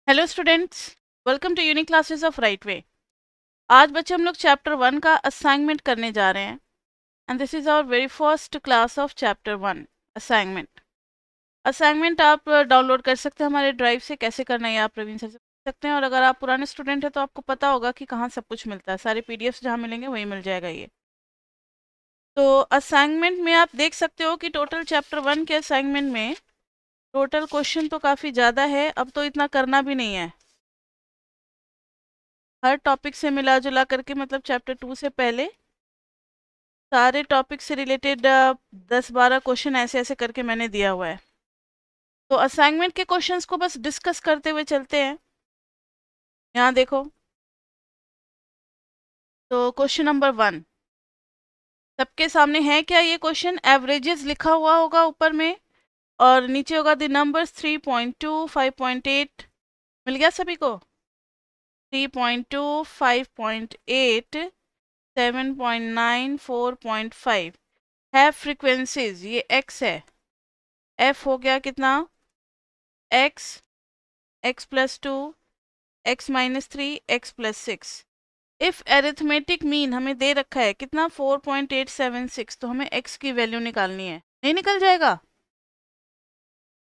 Hello students, welcome to unique classes of right way. आज बच्चे हम लोग चैप्टर 1 का असाइनमेंट करने जा रहे हैं and this is our very first class of chapter 1 assignment. Assignment आप डाउनलोड कर सकते हैं हमारे ड्राइव से। कैसे करना है ये आप प्रवीण सर से पूछ सकते हैं, और अगर आप पुराने स्टूडेंट हैं तो आपको पता होगा कि कहाँ सब कुछ मिलता है। सारे पीडीएफ्स जहाँ मिलेंगे वहीं मिल जाएगा ये। तो असाइनमेंट में आप देख सकते हो कि टोटल चैप्टर 1 के असाइनमेंट में टोटल क्वेश्चन तो काफ़ी ज़्यादा है। अब तो इतना करना भी नहीं है, हर टॉपिक से मिला जुला करके, मतलब चैप्टर 2 से पहले सारे टॉपिक से रिलेटेड 10-12 क्वेश्चन ऐसे ऐसे करके मैंने दिया हुआ है। तो असाइनमेंट के क्वेश्चंस को बस डिस्कस करते हुए चलते हैं। यहाँ देखो, तो क्वेश्चन नंबर 1 सबके सामने है क्या? ये क्वेश्चन एवरेजेस लिखा हुआ होगा ऊपर में, और नीचे होगा द नंबर्स 3.2, 5.8। मिल गया सभी को? 3.2, 5.8, 7.9, 4.5 है फ्रीक्वेंसीज। ये x है, f हो गया कितना? x, x+2, x-3, x+6। If arithmetic mean हमें दे रखा है कितना? 4.876। तो हमें x की वैल्यू निकालनी है। नहीं निकल जाएगा?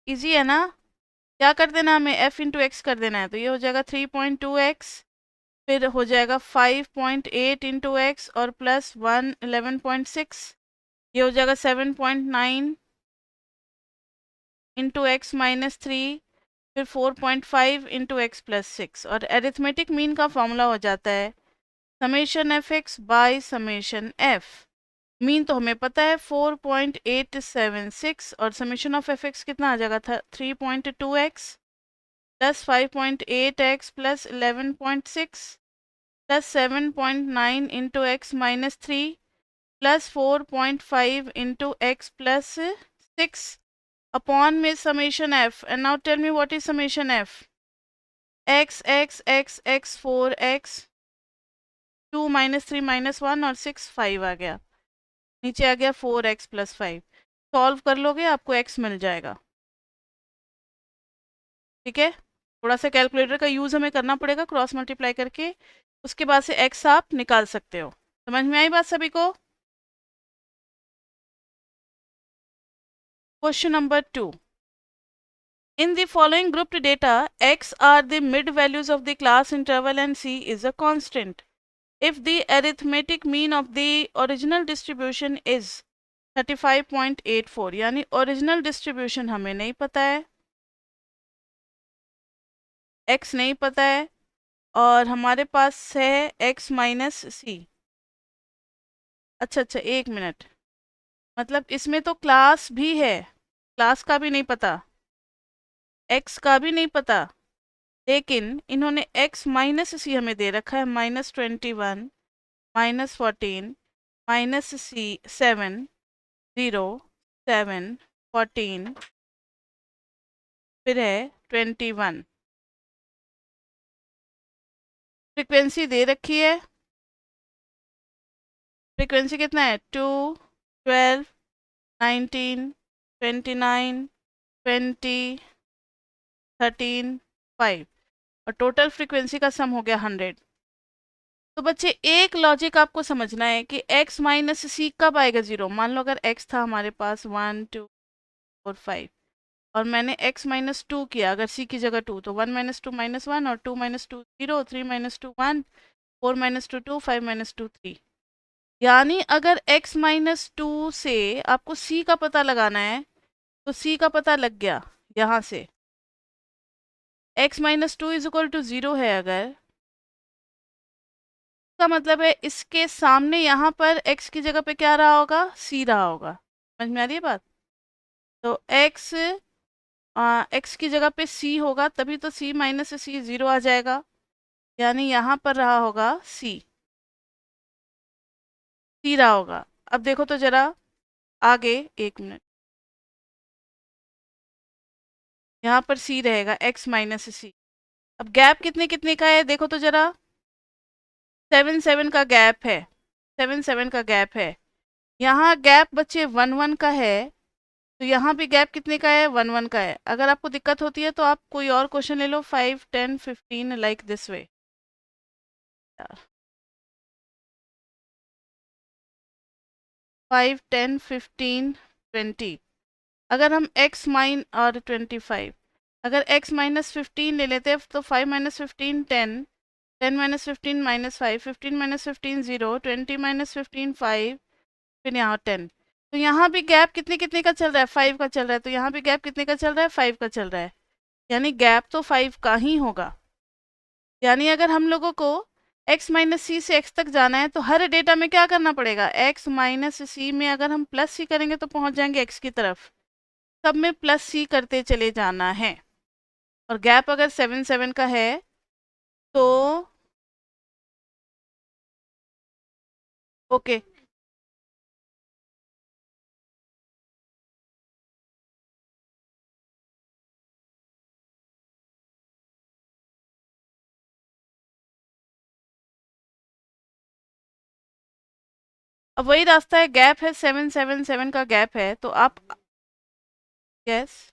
इजी है ना? क्या कर देना हमें? f इंटू एक्स कर देना है। तो ये हो जाएगा 3.2x, फिर हो जाएगा 5.8 इंटू एक्स और प्लस 11.6। ये हो जाएगा 7.9 इंटू x-3, फिर 4.5 इंटू x+6। और एरिथमेटिक मीन का फॉर्मूला हो जाता है summation F X by summation F. Mean तो हमें पता है 4.876, और समेशन ऑफ एफ एक्स कितना आ जाएगा था? 3.2x plus 5.8x plus 11.6 plus 7.9 into x-3 plus 4.5 into x+6 upon में summation f. And now tell me what is summation f? x x x x 4x 2 minus 3 minus 1 और 6 5 आ गया। नीचे आ गया 4x plus 5। Solve कर लोगे आपको x मिल जाएगा। ठीक है, थोड़ा सा कैलकुलेटर का यूज़ हमें करना पड़ेगा क्रॉस मल्टीप्लाई करके, उसके बाद से x आप निकाल सकते हो। समझ में आई बात सभी को? Question number 2, in the following grouped data, x are the mid values of the class interval and c is a constant. If the arithmetic mean of the original distribution is 35.84, यानी ओरिजिनल डिस्ट्रीब्यूशन हमें नहीं पता है, x नहीं पता है, और हमारे पास है x माइनस सी। अच्छा, एक मिनट, मतलब इसमें तो क्लास भी है, क्लास का भी नहीं पता, x का भी नहीं पता, लेकिन इन्होंने x माइनस सी हमें दे रखा है। -21, -14, माइनस सी 7, 0, 7, 14, फिर है 21। फ्रीक्वेंसी दे रखी है, फ्रीक्वेंसी कितना है? 2, 12, 19, 29, 20, 13, 5, और टोटल फ्रीक्वेंसी का सम हो गया 100। तो बच्चे एक लॉजिक आपको समझना है कि x माइनस सी कब आएगा 0। मान लो अगर x था हमारे पास 1, 2, 4, 5, और मैंने x माइनस 2 किया, अगर c की जगह 2, तो 1 माइनस 2 -1, और 2 माइनस 2 0, 3 माइनस 2 1, 4 माइनस 2 2, 5 माइनस 2 3। यानी अगर x माइनस 2 से आपको c का पता लगाना है, तो c का पता लग गया यहाँ से। x minus 2 is equal to 0 है अगर, का मतलब है इसके सामने यहाँ पर x की जगह पे क्या रहा होगा? c रहा होगा। समझ में आ रही है बात? तो x की जगह पे c होगा, तभी तो c माइनस सी 0 आ जाएगा। यानी यहाँ पर रहा होगा c रहा होगा। अब देखो तो जरा आगे, एक मिनट, यहाँ पर c रहेगा x माइनस सी। अब गैप कितने कितने का है देखो तो जरा, 7 7 का गैप है, 7 7 का गैप है। यहाँ गैप बच्चे 1 1 का है, तो यहाँ भी गैप कितने का है, 1 1 का है। अगर आपको दिक्कत होती है तो आप कोई और क्वेश्चन ले लो, 5 10 15 लाइक दिस वे। 5 10 15 20। अगर हम x माइन और 25, अगर x माइनस 15 ले लेते हैं तो 5 minus 15 10, 10 minus 15 minus 5, 15 minus 15 0, 20 minus 15 5, फिर यहाँ 10। तो यहाँ भी गैप कितने कितने का चल रहा है, 5 का चल रहा है। तो यहाँ भी गैप कितने का चल रहा है, 5 का चल रहा है। यानी गैप तो 5 का ही होगा। यानी अगर हम लोगों को x माइनस सी से x तक जाना है तो हर डेटा में क्या करना पड़ेगा, x माइनस सी में अगर हम प्लस सी करेंगे तो पहुंच जाएंगे x की तरफ। सब में प्लस सी करते चले जाना है। और गैप अगर 7 7 का है तो ओके। अब वही रास्ता है, गैप है 7 7 7 का गैप है तो आप यस।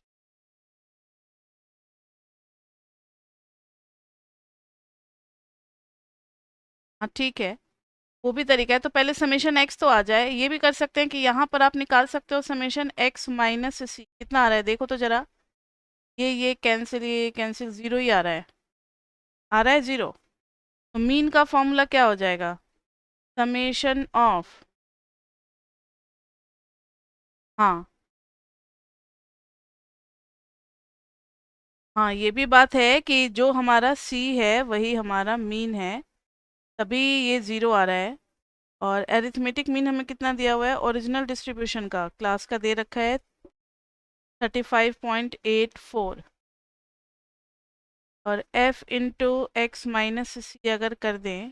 हाँ ठीक है, वो भी तरीका है। तो पहले समेशन एक्स तो आ जाए, ये भी कर सकते हैं कि यहाँ पर आप निकाल सकते हो समेशन एक्स माइनस सी। कितना आ रहा है देखो तो जरा, ये कैंसिल, जीरो ही आ रहा है जीरो। तो मीन का फॉर्मूला क्या हो जाएगा, समेशन ऑफ, हाँ हाँ ये भी बात है कि जो हमारा सी है वही हमारा मीन है, तभी ये ज़ीरो आ रहा है। और एरिथमेटिक मीन हमें कितना दिया हुआ है, ओरिजिनल डिस्ट्रीब्यूशन का क्लास का दे रखा है 35.84। और f into X minus C अगर कर दें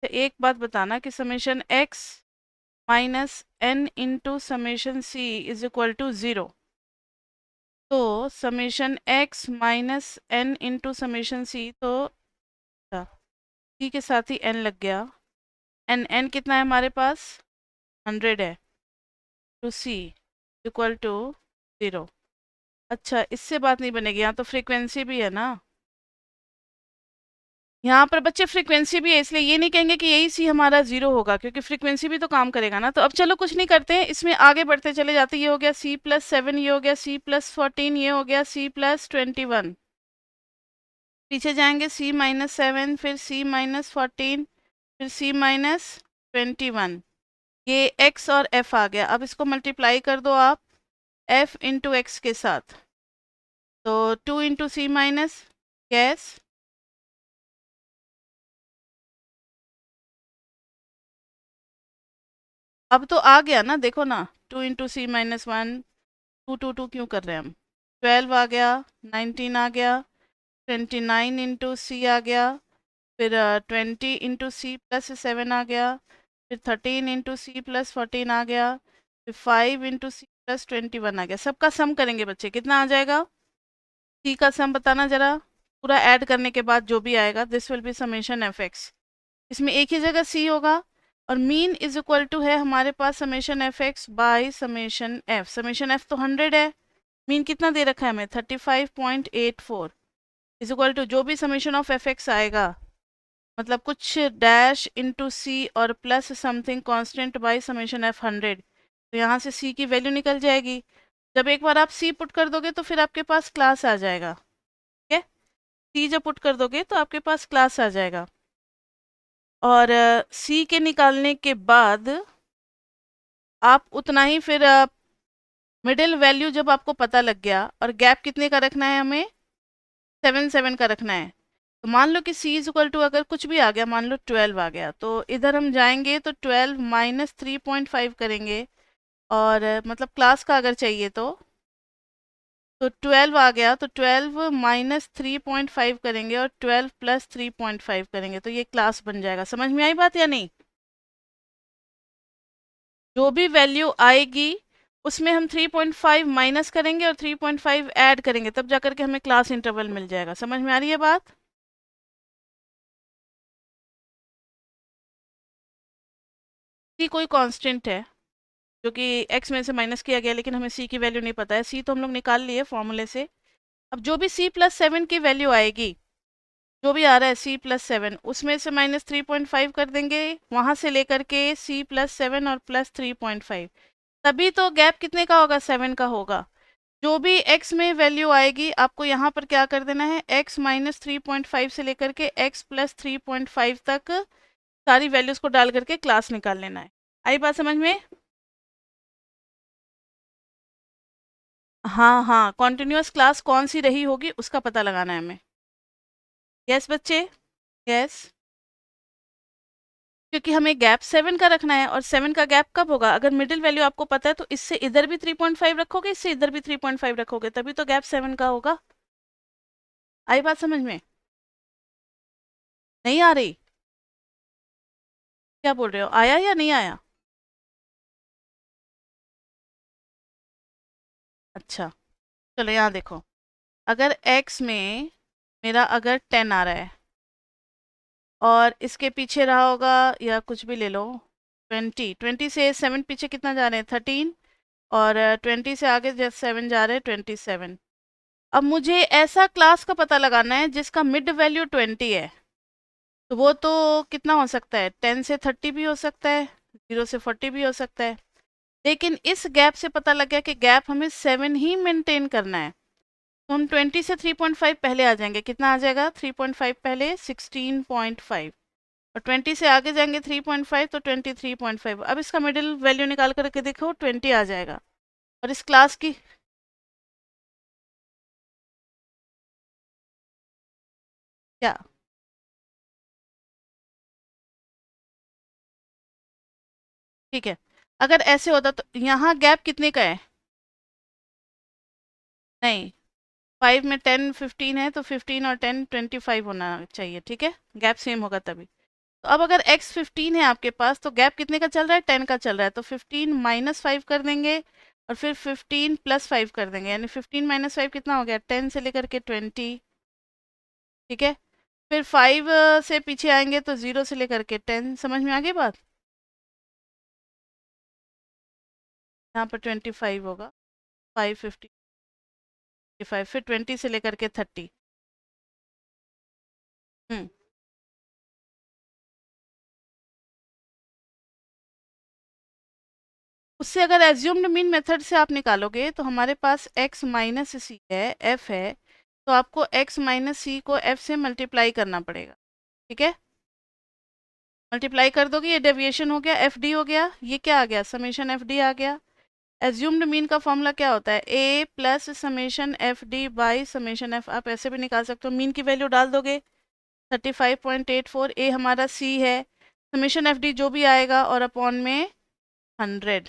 तो एक बात बताना कि summation x minus N into summation C is equal to zero. तो summation x minus N into summation C, तो सी के साथ ही n लग गया। एन कितना है हमारे पास, 100 है, two C equal to zero. अच्छा इससे बात नहीं बनेगी, यहाँ तो फ्रीक्वेंसी भी है ना, यहाँ पर बच्चे फ्रीक्वेंसी भी है, इसलिए ये नहीं कहेंगे कि यही सी हमारा जीरो होगा, क्योंकि फ्रीक्वेंसी भी तो काम करेगा ना। तो अब चलो कुछ नहीं करते हैं, इसमें आगे बढ़ते चले जाते। ये हो गया सी प्लस 7, ये हो गया सी प्लस 14, ये हो गया सी प्लस 21। पीछे जाएंगे सी माइनस 7, फिर सी माइनस 14, फिर सी माइनस 21। ये एक्स और एफ आ गया। अब इसको मल्टीप्लाई कर दो आप एफ इंटू एक्स के साथ, तो 2 इंटू सी माइनस, यस अब तो आ गया ना, देखो ना, 2 इंटू सी माइनस 1, 2 2 2 क्यों कर रहे हैं हम, 12 आ गया, 19 आ गया, 29 इंटू सी आ गया, फिर 20 इंटू सी प्लस 7 आ गया, फिर 13 इंटू सी प्लस 14 आ गया, फिर 5 इंटू सी प्लस 21 आ गया। सबका सम करेंगे बच्चे, कितना आ जाएगा, सी का सम बताना जरा, पूरा ऐड करने के बाद जो भी आएगा, this will be summation F x. इसमें एक ही जगह सी होगा, और मीन इज इक्वल टू है हमारे पास summation F X by summation F. Summation F तो 100 है, मीन कितना दे रखा है हमें, 35.84 इज इक्वल टू जो भी समेशन ऑफ एफ एक्स आएगा, मतलब कुछ डैश इंटू सी और plus something constant by summation F 100। तो यहाँ से सी की वैल्यू निकल जाएगी। जब एक बार आप सी पुट कर दोगे तो फिर आपके पास क्लास आ जाएगा, ठीक है। सी जब पुट कर दोगे तो आपके पास क्लास आ जाएगा। और सी के निकालने के बाद आप उतना ही फिर मिडिल वैल्यू जब आपको पता लग गया, और गैप कितने का रखना है हमें, 7 7 का रखना है। तो मान लो कि सी इज इक्वल टू अगर कुछ भी आ गया, मान लो 12 आ गया, तो इधर हम जाएंगे तो 12 माइनस 3.5 करेंगे। और मतलब क्लास का अगर चाहिए तो 12 आ गया, तो 12 माइनस 3.5 करेंगे और 12 प्लस 3.5 करेंगे, तो ये क्लास बन जाएगा। समझ में आई बात या नहीं, जो भी वैल्यू आएगी उसमें हम 3.5 माइनस करेंगे और 3.5 ऐड करेंगे, तब जाकर के हमें क्लास इंटरवल मिल जाएगा। समझ में आ रही है बात, सी कोई कांस्टेंट है, जो कि x में से माइनस किया गया, लेकिन हमें c की वैल्यू नहीं पता है। c तो हम लोग निकाल लिए फॉर्मूले से। अब जो भी c+7 की वैल्यू आएगी, जो भी आ रहा है c+7, उसमें से -3.5 कर देंगे, वहां से लेकर के c+7 और +3.5, तभी तो गैप कितने का होगा, 7 का होगा। जो भी x में वैल्यू आएगी आपको यहाँ पर क्या कर देना है, x -3.5 से लेकर के x +3.5 तक सारी वैल्यूज को डाल करके क्लास निकाल लेना है। आई बात समझ में? हाँ हाँ, कॉन्टिन्यूअस क्लास कौन सी रही होगी उसका पता लगाना है हमें। यस बच्चे, यस। क्योंकि हमें गैप 7 का रखना है, और 7 का गैप कब होगा, अगर मिडिल वैल्यू आपको पता है तो इससे इधर भी 3.5 रखोगे, इससे इधर भी 3.5 रखोगे, तभी तो गैप 7 का होगा। आई बात समझ में? नहीं आ रही? क्या बोल रहे हो, आया या नहीं आया? अच्छा, चलो यहाँ देखो। अगर x में मेरा अगर 10 आ रहा है, और इसके पीछे रहा होगा, या कुछ भी ले लो, 20 से 7 पीछे कितना जा रहे हैं, 13, और 20 से आगे जब 7 जा रहे हैं, 27। अब मुझे ऐसा क्लास का पता लगाना है जिसका मिड वैल्यू 20 है। तो वो तो कितना हो सकता है, 10 से 30 भी हो सकता है, 0 से 40 भी हो सकता है। लेकिन इस गैप से पता लग गया कि गैप हमें 7 ही मेंटेन करना है। तो हम 20 से 3.5 पहले आ जाएंगे, कितना आ जाएगा, 3.5 पहले 16.5, और 20 से आगे जाएंगे 3.5 तो 23.5। अब इसका मिडिल वैल्यू निकाल करके देखो, 20 आ जाएगा। और इस क्लास की क्या, ठीक है, अगर ऐसे होता तो यहाँ गैप कितने का है, नहीं, 5 में 10 15 है, तो 15 और 10 25 होना चाहिए, ठीक है, गैप सेम होगा तभी। तो अब अगर x 15 है आपके पास, तो गैप कितने का चल रहा है, 10 का चल रहा है, तो 15 -5 कर देंगे, और फिर 15 +5 कर देंगे, यानी 15 -5 कितना हो गया, 10 से लेकर के 20, ठीक है। फिर 5 से पीछे आएंगे तो 0 से लेकर के 10, समझ में आ गई बात? यहाँ पर 25 होगा, 5 50 55, फिर 20 से लेकर के 30। हम्म, उससे अगर एज्यूम्ड मीन मेथड से आप निकालोगे तो हमारे पास x माइनस सी है, f है, तो आपको x माइनस सी को f से मल्टीप्लाई करना पड़ेगा, ठीक है। मल्टीप्लाई कर दोगे, ये डेविएशन हो गया, एफ डी हो गया, ये क्या आ गया, समेशन एफ डी आ गया। एज्यूम्ड मीन का फॉर्मूला क्या होता है, A plus summation F D by summation F. आप ऐसे भी निकाल सकते हो, मीन की वैल्यू डाल दोगे 35.84, ए हमारा सी है, समेशन एफ डी जो भी आएगा, और अपॉन में 100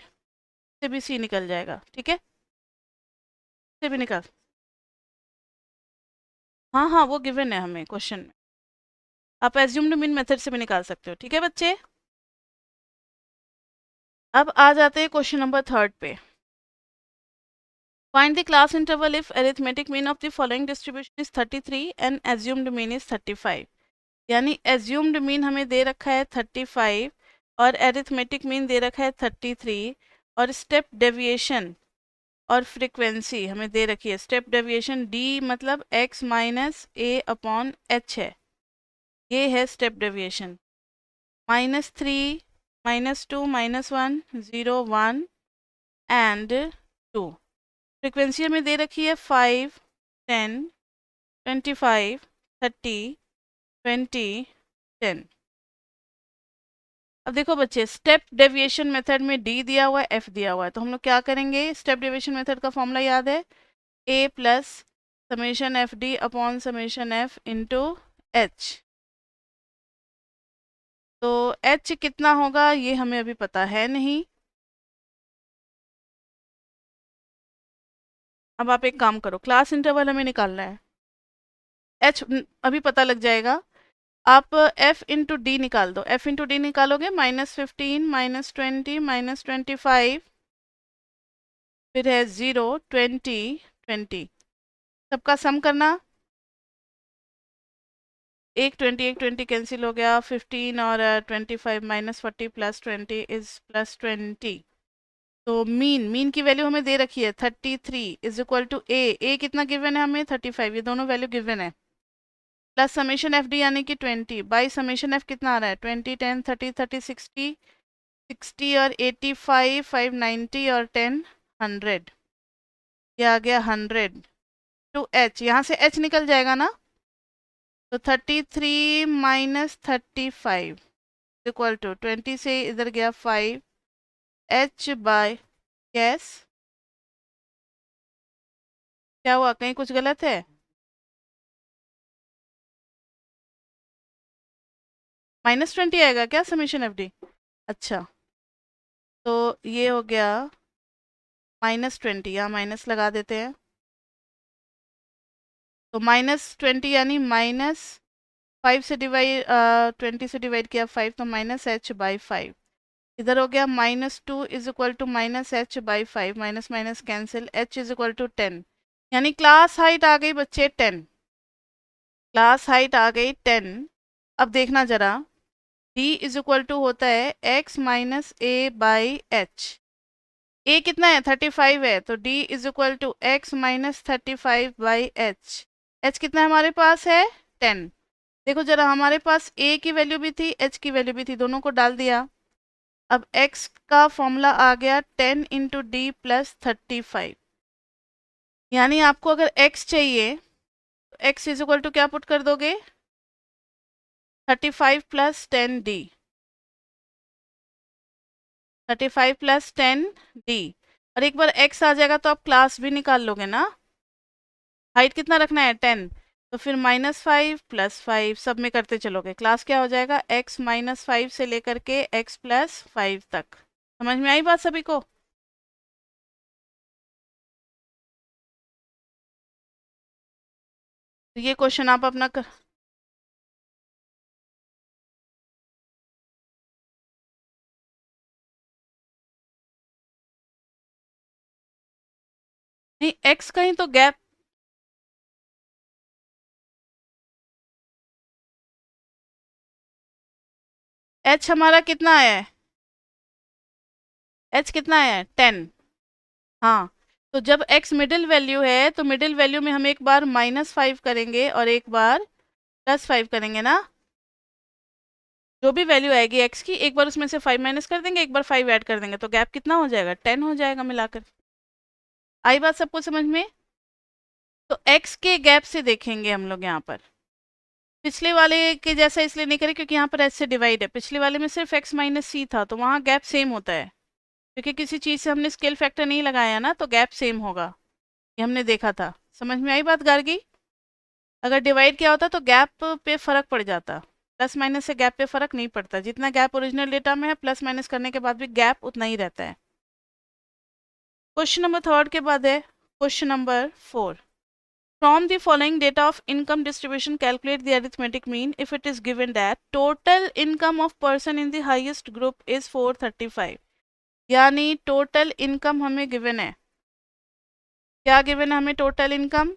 से भी सी निकल जाएगा, ठीक है, से भी निकाल। हाँ हाँ, वो गिवन है हमें क्वेश्चन में, आप एज्यूम्ड मीन मेथड से भी निकाल सकते हो, ठीक है बच्चे। अब आ जाते हैं क्वेश्चन नंबर 3 पे। Find the class interval if arithmetic mean of the following distribution is 33 and assumed mean is 35। यानी assumed mean हमें दे रखा है 35, और arithmetic mean दे रखा है 33, और step deviation और frequency हमें दे रखी है, step deviation d मतलब x minus a upon h है, ये है step deviation, -3 -2 -1 0 1 एंड 2। फ्रीक्वेंसी हमें दे रखी है 5 10 25 30 20 10। अब देखो बच्चे, स्टेप डेविएशन मेथड में डी दिया हुआ है, एफ दिया हुआ है, तो हम लोग क्या करेंगे, स्टेप डेविएशन मेथड का फॉर्मूला याद है, A plus summation F D upon summation F into H. तो एच कितना होगा ये हमें अभी पता है नहीं। अब आप एक काम करो, क्लास इंटरवल हमें निकालना है, एच अभी पता लग जाएगा। आप f इंटू डी निकाल दो, f इंटू डी निकालोगे, -15 -20 -25, फिर है 0 20 20, सबका सम करना, एक 20 कैंसिल हो गया, 15 और 25 -40 +20 इज +20। तो मीन की वैल्यू हमें दे रखी है 33 इज इक्वल टू ए कितना गिवन है हमें 35, ये दोनों वैल्यू गिवन है, प्लस समेशन एफ डी यानी कि 20 बाई समेशन एफ कितना आ रहा है 20 10 30 30 60 60 और 85 590 और 10 100, ये आ गया 100 टू एच, यहाँ से एच निकल जाएगा ना, तो 33 माइनस 35 इक्वल टू 20 से इधर गया 5 एच बाय गैस, क्या हुआ कहीं कुछ गलत है? -20 आएगा क्या समेशन एफ डी? अच्छा, तो ये हो गया -20, यहाँ माइनस लगा देते हैं, तो -20 यानी -5 से डिवाइड 20 से डिवाइड किया 5, तो -h/5, इधर हो गया -2 is equal to -h/5, minus minus cancel, h is equal to 10, यानी क्लास हाइट आ गई बच्चे 10, क्लास हाइट आ गई 10। अब देखना जरा, d इज इक्वल टू होता है x minus A by H, A कितना है 35 है, तो d is equal to X minus 35 by H, H कितना हमारे पास है 10, देखो जरा हमारे पास a की वैल्यू भी थी h की वैल्यू भी थी, दोनों को डाल दिया, अब x का फॉर्मूला आ गया 10 इंटू डी प्लस 35, यानी आपको अगर x चाहिए तो x इज इक्वल टू क्या पुट कर दोगे 35 प्लस 10 डी, 35 प्लस 10 डी, और एक बार x आ जाएगा तो आप क्लास भी निकाल लोगे ना, हाइट कितना रखना है 10, तो फिर -5 +5 सब में करते चलोगे, क्लास क्या हो जाएगा x -5 से लेकर के x + 5 तक, समझ में आई बात सभी को? तो ये क्वेश्चन आप अपना नहीं, x कहीं तो गैप, h हमारा कितना है, h कितना है 10, हाँ, तो जब x मिडिल वैल्यू है तो मिडिल वैल्यू में हम एक बार -5 करेंगे और एक बार +5 करेंगे ना, जो भी वैल्यू आएगी x की एक बार उसमें से 5 माइनस कर देंगे, एक बार 5 ऐड कर देंगे, तो गैप कितना हो जाएगा 10 हो जाएगा मिलाकर, आई बात सबको समझ में? तो x के गैप से देखेंगे हम लोग यहाँ पर, पिछले वाले के जैसा इसलिए नहीं करें क्योंकि यहाँ पर h से डिवाइड है, पिछले वाले में सिर्फ x माइनस सी था तो वहाँ गैप सेम होता है, क्योंकि किसी चीज़ से हमने स्केल फैक्टर नहीं लगाया ना, तो गैप सेम होगा, ये हमने देखा था, समझ में आई बात गार्गी? अगर डिवाइड किया होता तो गैप पे फर्क पड़ जाता, प्लस माइनस से गैप पे फर्क नहीं पड़ता, जितना गैप ओरिजिनल डेटा में है प्लस माइनस करने के बाद भी गैप उतना ही रहता है। क्वेश्चन नंबर 3 के बाद है question number 4, from the following data of income distribution calculate the arithmetic mean if it is given that total income of person in the highest group is 435, यानी टोटल इनकम हमें given है, क्या given है हमें total income,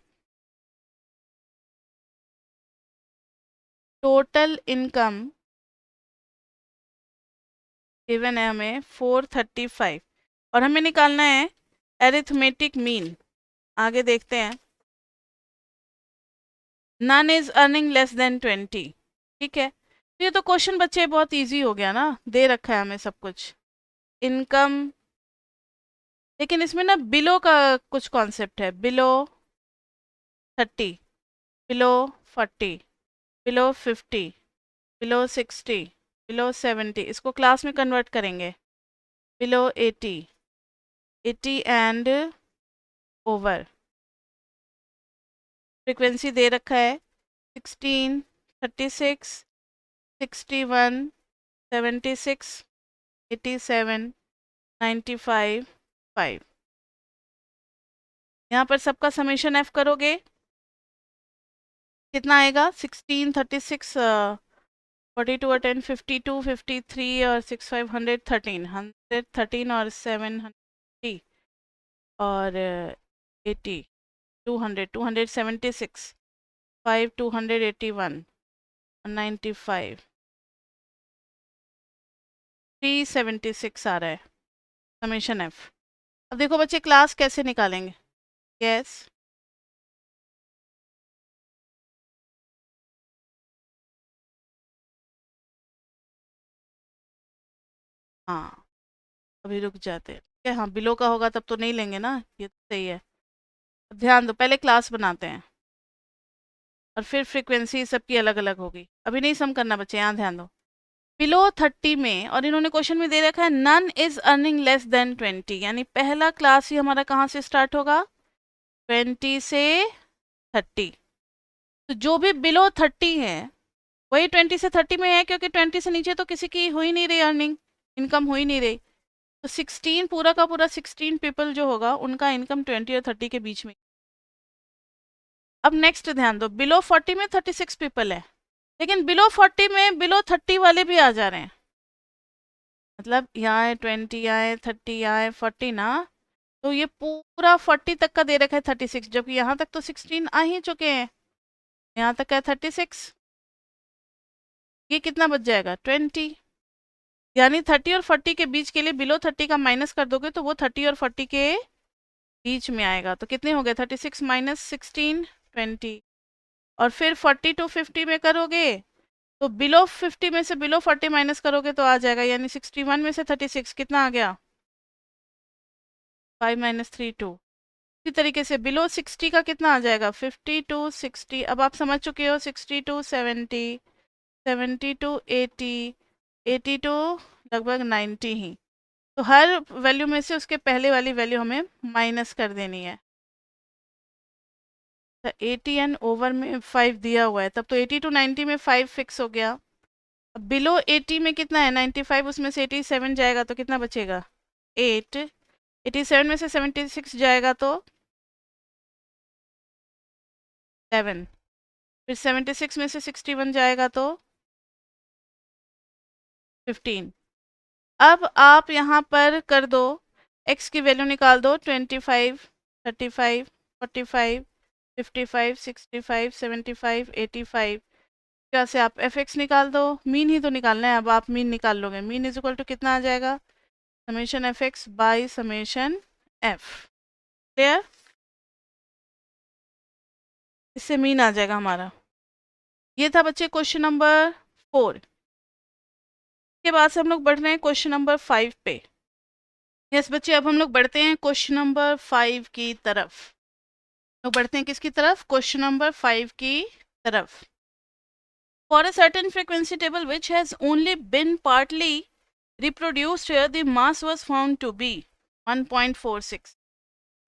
total income given है हमें 435 और हमें निकालना है अरिथमेटिक मीन, आगे देखते हैं, none is earning less than 20, ठीक है, तो ये तो क्वेश्चन बच्चे बहुत इजी हो गया ना, दे रखा है हमें सब कुछ, इनकम, लेकिन इसमें ना बिलो का कुछ कॉन्सेप्ट है, below 30, below 40, below 50, below 60, below 70, इसको क्लास में कन्वर्ट करेंगे, बिलो 80, 80 एंड ओवर, फ्रीक्वेंसी दे रखा है 16, 36, 61, 76, 87, 95, 5, यहाँ पर सबका समेशन एफ करोगे कितना आएगा 16, 36, 42 और 10 52, 53 और 6 5 113, 113 और 730 और 80, 200, 276, 5 281 95, 376 आ रहा है समेशन एफ, अब देखो बच्चे क्लास कैसे निकालेंगे। यस, हाँ, अभी रुक जाते हैं। ठीक है, हाँ बिलो का होगा तब तो नहीं लेंगे ना, ये तो सही है। अब ध्यान दो, पहले क्लास बनाते हैं और फिर फ्रीक्वेंसी सबकी अलग अलग होगी। अभी नहीं सम करना बच्चे, यहाँ ध्यान दो। बिलो 30 में, और इन्होंने क्वेश्चन में दे रखा है none is earning less than 20, यानी पहला क्लास ही हमारा कहाँ से स्टार्ट होगा, 20 से 30। तो जो भी बिलो 30 है वही 20 से 30 में है, क्योंकि 20 से नीचे तो किसी की हो ही नहीं रही अर्निंग, इनकम हो ही नहीं रही। तो 16 पूरा का पूरा 16 पीपल जो होगा उनका इनकम 20 और 30 के बीच में। अब नेक्स्ट ध्यान दो, बिलो 40 में 36 पीपल है, लेकिन बिलो 40 में बिलो 30 वाले भी आ जा रहे हैं। मतलब यहाँ है 20, यहाँ है 30, यहाँ है 40 ना। तो ये पूरा 40 तक का दे रखा है 36, जबकि यहाँ तक तो 16 आ ही चुके हैं, यहाँ तक है 36। ये कितना बच जाएगा 20, यानी 30 और 40 के बीच के लिए बिलो 30 का माइनस कर दोगे तो वो 30 और 40 के बीच में आएगा। तो कितने हो गए 36 माइनस 16, 20। और फिर 40 टू 50 में करोगे तो बिलो 50 में से बिलो 40 माइनस करोगे तो आ जाएगा, यानी 61 में से 36 कितना आ गया, 5 माइनस 3 2। इसी तरीके से बिलो 60 का कितना आ जाएगा, 50 टू 60। अब आप समझ चुके हो, 60 टू 70, 70 टू 80, 80 टू लगभग 90 ही। तो हर वैल्यू में से उसके पहले वाली वैल्यू हमें माइनस कर देनी है। तो 80 एंड ओवर में 5 दिया हुआ है, तब तो 80 टू 90 में 5 फिक्स हो गया। अब बिलो 80 में कितना है 95, उसमें से 87 जाएगा तो कितना बचेगा 8। 87 में से 76 जाएगा तो 7। फिर 76 में से 61 जाएगा तो 15। अब आप यहाँ पर कर दो, x की वैल्यू निकाल दो, 25, 35, 45, 55, 65, 75, 85। क्या से आप एफ एक्स निकाल दो, मीन ही तो निकालना है। अब आप मीन निकाल लोगे, मीन इज इक्वल टू कितना आ जाएगा, summation F X by summation F. Clear, इससे मीन आ जाएगा हमारा। ये था बच्चे क्वेश्चन नंबर 4। के बाद से हम लोग बढ़ रहे हैं क्वेश्चन नंबर 5 पे। यस बच्चे, अब हम लोग बढ़ते हैं क्वेश्चन नंबर 5 की तरफ। लोग बढ़ते हैं किसकी तरफ, क्वेश्चन नंबर 5 की तरफ। For a certain frequency table which has only been partly reproduced here, the mass was found to be 1.46।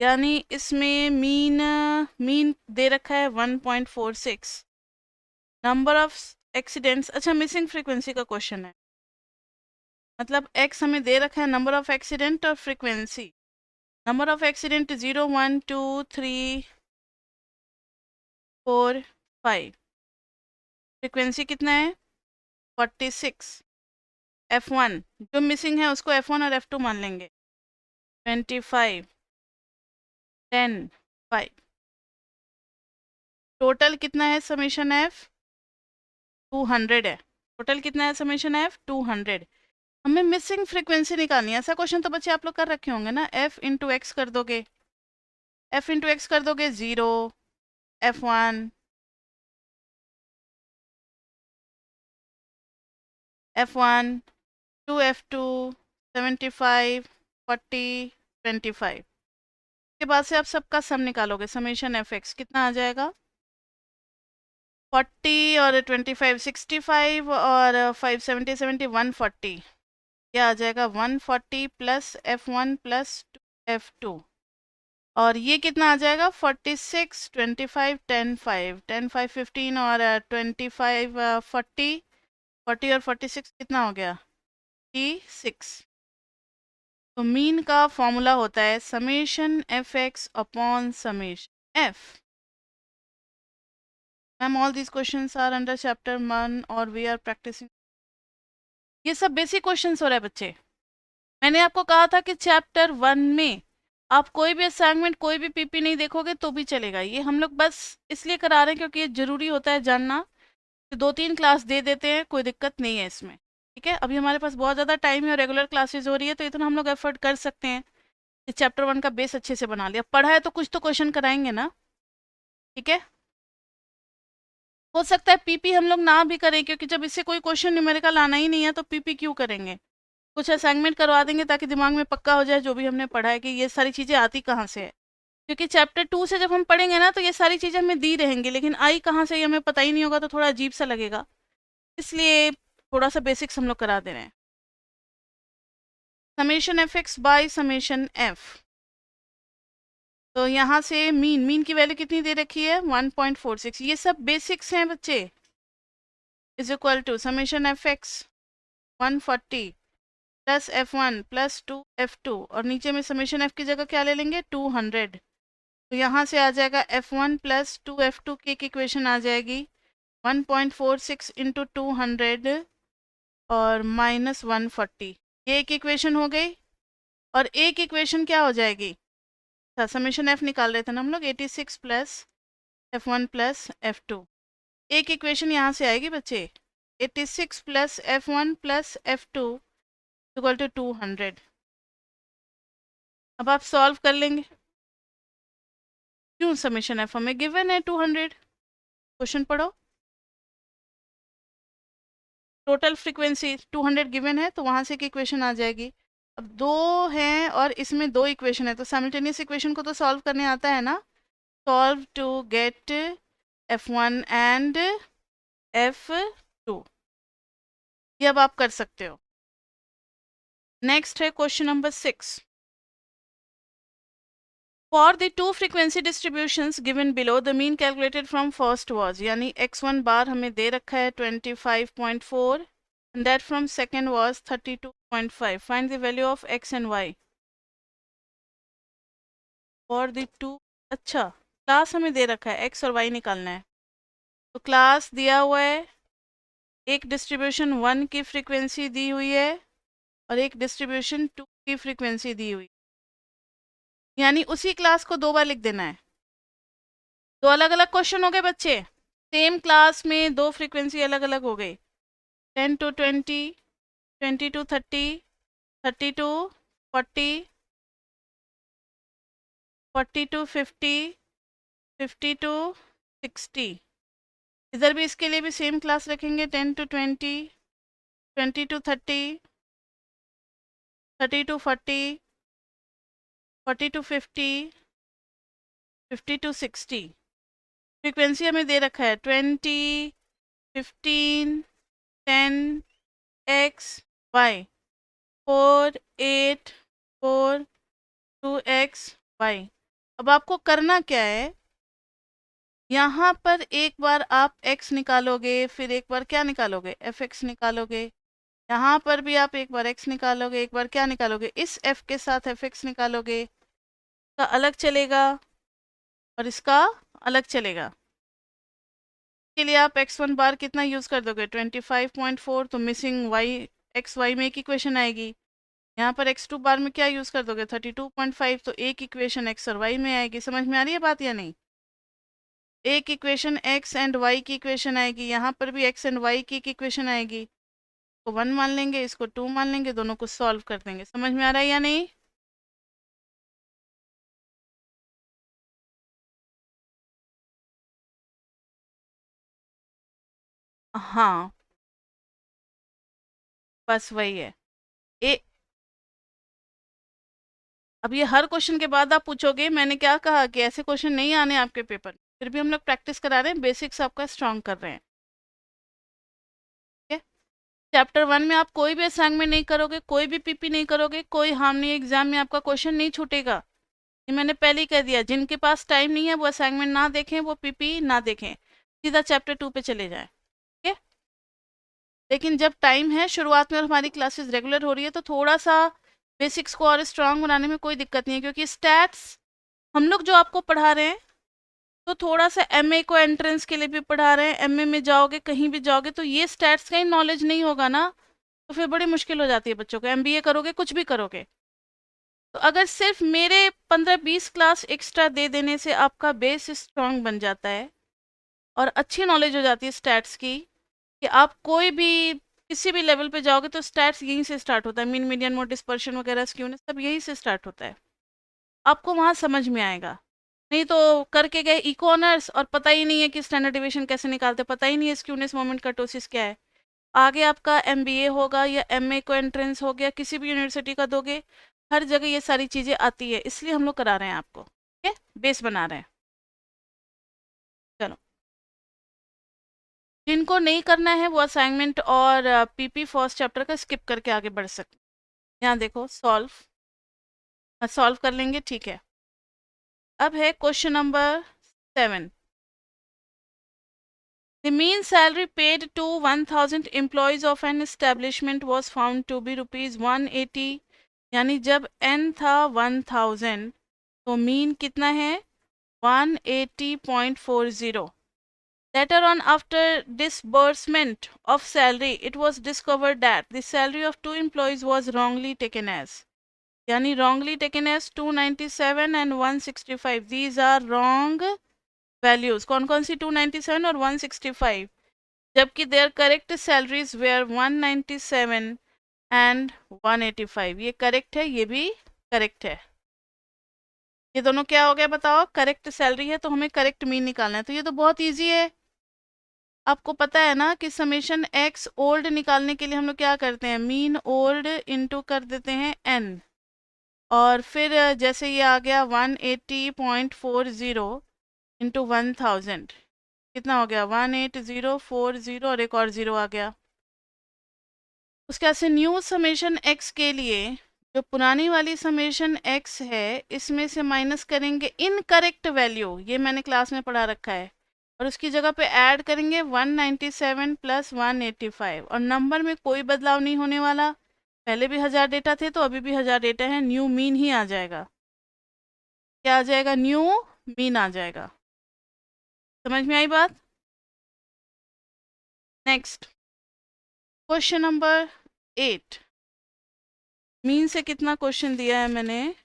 यानी इसमें मीन दे रखा है 1.46। नंबर ऑफ एक्सीडेंट्स, अच्छा मिसिंग फ्रीक्वेंसी का क्वेश्चन है, मतलब एक्स हमें दे रखा है नंबर ऑफ एक्सीडेंट और frequency. Number of accident 0 1 2 3 4 5, frequency कितना है 46। F1 जो मिसिंग है उसको F1 और F2 मान लेंगे, 25, 10, 5। टोटल कितना है समेशन F, 200 है। टोटल कितना है समेशन F, 200। हमें मिसिंग फ्रीक्वेंसी निकालनी है। ऐसा क्वेश्चन तो बच्चे आप लोग कर रखे होंगे ना, F इंटू एक्स कर दोगे, F इंटू एक्स कर दोगे 0, F1, F1, 2 F2, 75, 40, 25 के बाद से आप सबका सम निकालोगे, समेशन एफ एक्स कितना आ जाएगा, 40 और 25 65 और 5 70 70 140। यह आ जाएगा 140 प्लस F1 प्लस F2। और ये कितना आ जाएगा 46 25 10 5 10 5 15 और 25 40 40 और 46 कितना हो गया 36। तो मीन का फॉर्मूला होता है summation F X upon summation F. Ma'am all these questions are under chapter 1 और वी आर प्रैक्टिसिंग। ये सब बेसिक क्वेश्चंस हो रहा है बच्चे। मैंने आपको कहा था कि चैप्टर 1 में आप कोई भी असाइनमेंट कोई भी पीपी नहीं देखोगे तो भी चलेगा। ये हम लोग बस इसलिए करा रहे हैं क्योंकि ये ज़रूरी होता है जानना। कि 2-3 क्लास दे देते हैं, कोई दिक्कत नहीं है इसमें। ठीक है, अभी हमारे पास बहुत ज़्यादा टाइम है और रेगुलर क्लासेज हो रही है तो इतना हम लोग एफर्ट कर सकते हैं। कि चैप्टर 1 का बेस अच्छे से बना लिया। पढ़ा है तो कुछ तो क्वेश्चन कराएंगे ना, ठीक है। हो सकता है पीपी हम लोग ना भी करें, क्योंकि जब इससे कोई क्वेश्चन न्यूमेरिकल आना ही नहीं है तो पीपी क्यों करेंगे। कुछ असाइनमेंट करवा देंगे ताकि दिमाग में पक्का हो जाए जो भी हमने पढ़ा है कि ये सारी चीज़ें आती कहाँ से है। क्योंकि चैप्टर 2 से जब हम पढ़ेंगे ना तो ये सारी चीज़ें हमें दी रहेंगी, लेकिन आई कहाँ से ये हमें पता ही नहीं होगा तो थोड़ा अजीब सा लगेगा। इसलिए थोड़ा सा बेसिक्स हम लोग करा दे रहे हैं। Summation F X by summation F, तो यहाँ से मीन की वैल्यू कितनी दे रखी है 1.46, ये सब बेसिक्स हैं बच्चे। Is equal to summation F X 140 plus f1 plus 2f2, और नीचे में समेशन f की जगह क्या ले लेंगे 200। तो यहाँ से आ जाएगा f1 प्लस 2f2 की एक इक्वेशन आ जाएगी 1.46 इंटू 200 और माइनस 140, ये एक इक्वेशन हो गई। और एक इक्वेशन क्या हो जाएगी, अच्छा समेशन f निकाल रहे थे ना हम लोग, 86 प्लस f1 प्लस f2, एक इक्वेशन यहाँ से आएगी बच्चे 86 plus f1 plus f2 equal to 200। अब आप सॉल्व कर लेंगे, क्यों समेशन एफ हमें गिवन है 200। क्वेश्चन पढ़ो, टोटल फ्रीक्वेंसी 200 गिवन है तो वहाँ से एक इक्वेशन आ जाएगी। अब दो हैं और इसमें दो इक्वेशन है तो साइमल्टेनियस इक्वेशन को तो सॉल्व करने आता है ना। Solve to get f1 and f2, ये अब आप कर सकते हो। नेक्स्ट है question number 6। For the two frequency distributions given below, the mean calculated from first was, यानी x1 बार हमें दे रखा है 25.4 and that from second was 32.5. Find the value of x and y for the two। अच्छा, class हमें दे रखा है, x और y निकालना है। तो क्लास दिया हुआ है, एक डिस्ट्रीब्यूशन 1 की फ्रीक्वेंसी दी हुई है और एक डिस्ट्रीब्यूशन 2 की फ्रीक्वेंसी दी हुई, यानी उसी क्लास को दो बार लिख देना है। दो अलग अलग क्वेश्चन हो गए बच्चे, सेम क्लास में दो फ्रीक्वेंसी अलग अलग हो गई, 10 to 20, 20 to 30, 30 to 40, 40 to 50, 50 to 60। इधर भी इसके लिए भी सेम क्लास रखेंगे, 10 to 20, 20 to 30, 30 to 40, 40 to 50, 50 to 60। Frequency हमें दे रखा है 20, 15, 10, x, y, 4, 8, 4, 2x, y। अब आपको करना क्या है, यहाँ पर एक बार आप x निकालोगे, फिर एक बार क्या निकालोगे fx निकालोगे, यहाँ पर भी आप एक बार x निकालोगे, एक बार क्या निकालोगे इस f के साथ fx निकालोगे, इसका अलग चलेगा और इसका अलग चलेगा। के लिए आप x1 बार कितना यूज़ कर दोगे 25.4, तो मिसिंग y एक्स वाई में एक इक्वेशन आएगी। यहाँ पर x2 बार में क्या यूज़ कर दोगे 32.5, तो एक इक्वेशन x और y में आएगी। समझ में आ रही है बात या नहीं, एक इक्वेशन x एंड y की इक्वेशन आएगी, यहाँ पर भी x एंड y की एक इक्वेशन आएगी। तो 1 मान लेंगे, इसको 2 मान लेंगे, दोनों को सॉल्व कर देंगे। समझ में आ रहा है या नहीं? हाँ, बस वही है। ए अब ये हर क्वेश्चन के बाद आप पूछोगे मैंने क्या कहा कि ऐसे क्वेश्चन नहीं आने आपके पेपर, फिर भी हम लोग प्रैक्टिस करा रहे हैं, बेसिक्स आपका स्ट्रॉन्ग कर रहे हैं। ठीक है, चैप्टर 1 में आप कोई भी असाइनमेंट नहीं करोगे, कोई भी पीपी नहीं करोगे, कोई हार्म नहीं, एग्जाम में आपका क्वेश्चन नहीं छूटेगा। ये मैंने पहले ही कह दिया, जिनके पास टाइम नहीं है वो असाइनमेंट ना देखें, वो पीपी ना देखें, सीधा चैप्टर 2 पे चले जाएं। ठीक है, लेकिन जब टाइम है, शुरुआत में और हमारी क्लासेस रेगुलर हो रही है, तो थोड़ा सा बेसिक्स को और स्ट्रांग बनाने में कोई दिक्कत नहीं है, क्योंकि स्टैट्स हम लोग जो आपको पढ़ा रहे हैं, तो थोड़ा सा एमए को एंट्रेंस के लिए भी पढ़ा रहे हैं। एमए में जाओगे, कहीं भी जाओगे, तो ये स्टैट्स का ही नॉलेज नहीं होगा ना, तो फिर बड़ी मुश्किल हो जाती है बच्चों को। एमबीए करोगे, कुछ भी करोगे, तो अगर सिर्फ मेरे 15-20 क्लास एक्स्ट्रा दे देने से आपका बेस स्ट्रांग बन जाता है और अच्छी नॉलेज हो जाती है स्टैट्स की, कि आप कोई भी किसी भी लेवल पे जाओगे तो स्टैट्स यहीं से स्टार्ट होता है, मीन मीडियन मोड डिस्पर्शन वगैरह स्क्यूनेस सब यहीं से स्टार्ट होता है। आपको वहाँ समझ में आएगा। नहीं तो करके गए इको ऑनर्स और पता ही नहीं है कि स्टैंडर्ड डिविएशन कैसे निकालते, पता ही नहीं है स्क्यूनेस मोमेंट कर्टोसिस क्या है। आगे आपका एमबीए होगा या एमए को एंट्रेंस हो गया, किसी भी यूनिवर्सिटी का दोगे, हर जगह ये सारी चीज़ें आती है, इसलिए हम लोग करा रहे हैं आपको, ठीक है, बेस बना रहे हैं। चलो, जिनको नहीं करना है वो असाइनमेंट और पीपी फर्स्ट चैप्टर का स्किप करके आगे बढ़ सकते हैं। यहाँ देखो, सॉल्व कर लेंगे, ठीक है। अब है question number 7। The mean salary paid to 1000 employees of an establishment was found to be rupees 180, यानी जब n था 1000 तो मीन कितना है 180.40। Later on, after disbursement of salary, it was discovered that the salary of two employees was wrongly taken as, यानी wrongly taken as 297 and 165. These are wrong values. कौन कौन सी 297 और 165, जबकि their correct salaries were 197 and 185। ये correct है, ये भी correct है। ये दोनों क्या हो गया बताओ, करेक्ट सैलरी है तो हमें करेक्ट मीन निकालना है, तो ये तो बहुत इजी है। आपको पता है ना कि समेशन एक्स ओल्ड निकालने के लिए हम लोग क्या करते हैं, मीन ओल्ड इनटू कर देते हैं एन, और फिर जैसे ये आ गया 180.40 इंटू 1000, कितना हो गया 18040, और एक और ज़ीरो आ गया। उसके बाद से न्यू समेशन एक्स के लिए जो पुरानी वाली समेशन एक्स है इसमें से माइनस करेंगे इनकरेक्ट वैल्यू, ये मैंने क्लास में पढ़ा रखा है, और उसकी जगह पे ऐड करेंगे 197 प्लस 185, और नंबर में कोई बदलाव नहीं होने वाला। पहले भी 1000 डेटा थे तो अभी भी 1000 डेटा है, न्यू मीन ही आ जाएगा। क्या आ जाएगा, न्यू मीन आ जाएगा। समझ में आई बात? Next question number 8। मीन से कितना क्वेश्चन दिया है मैंने,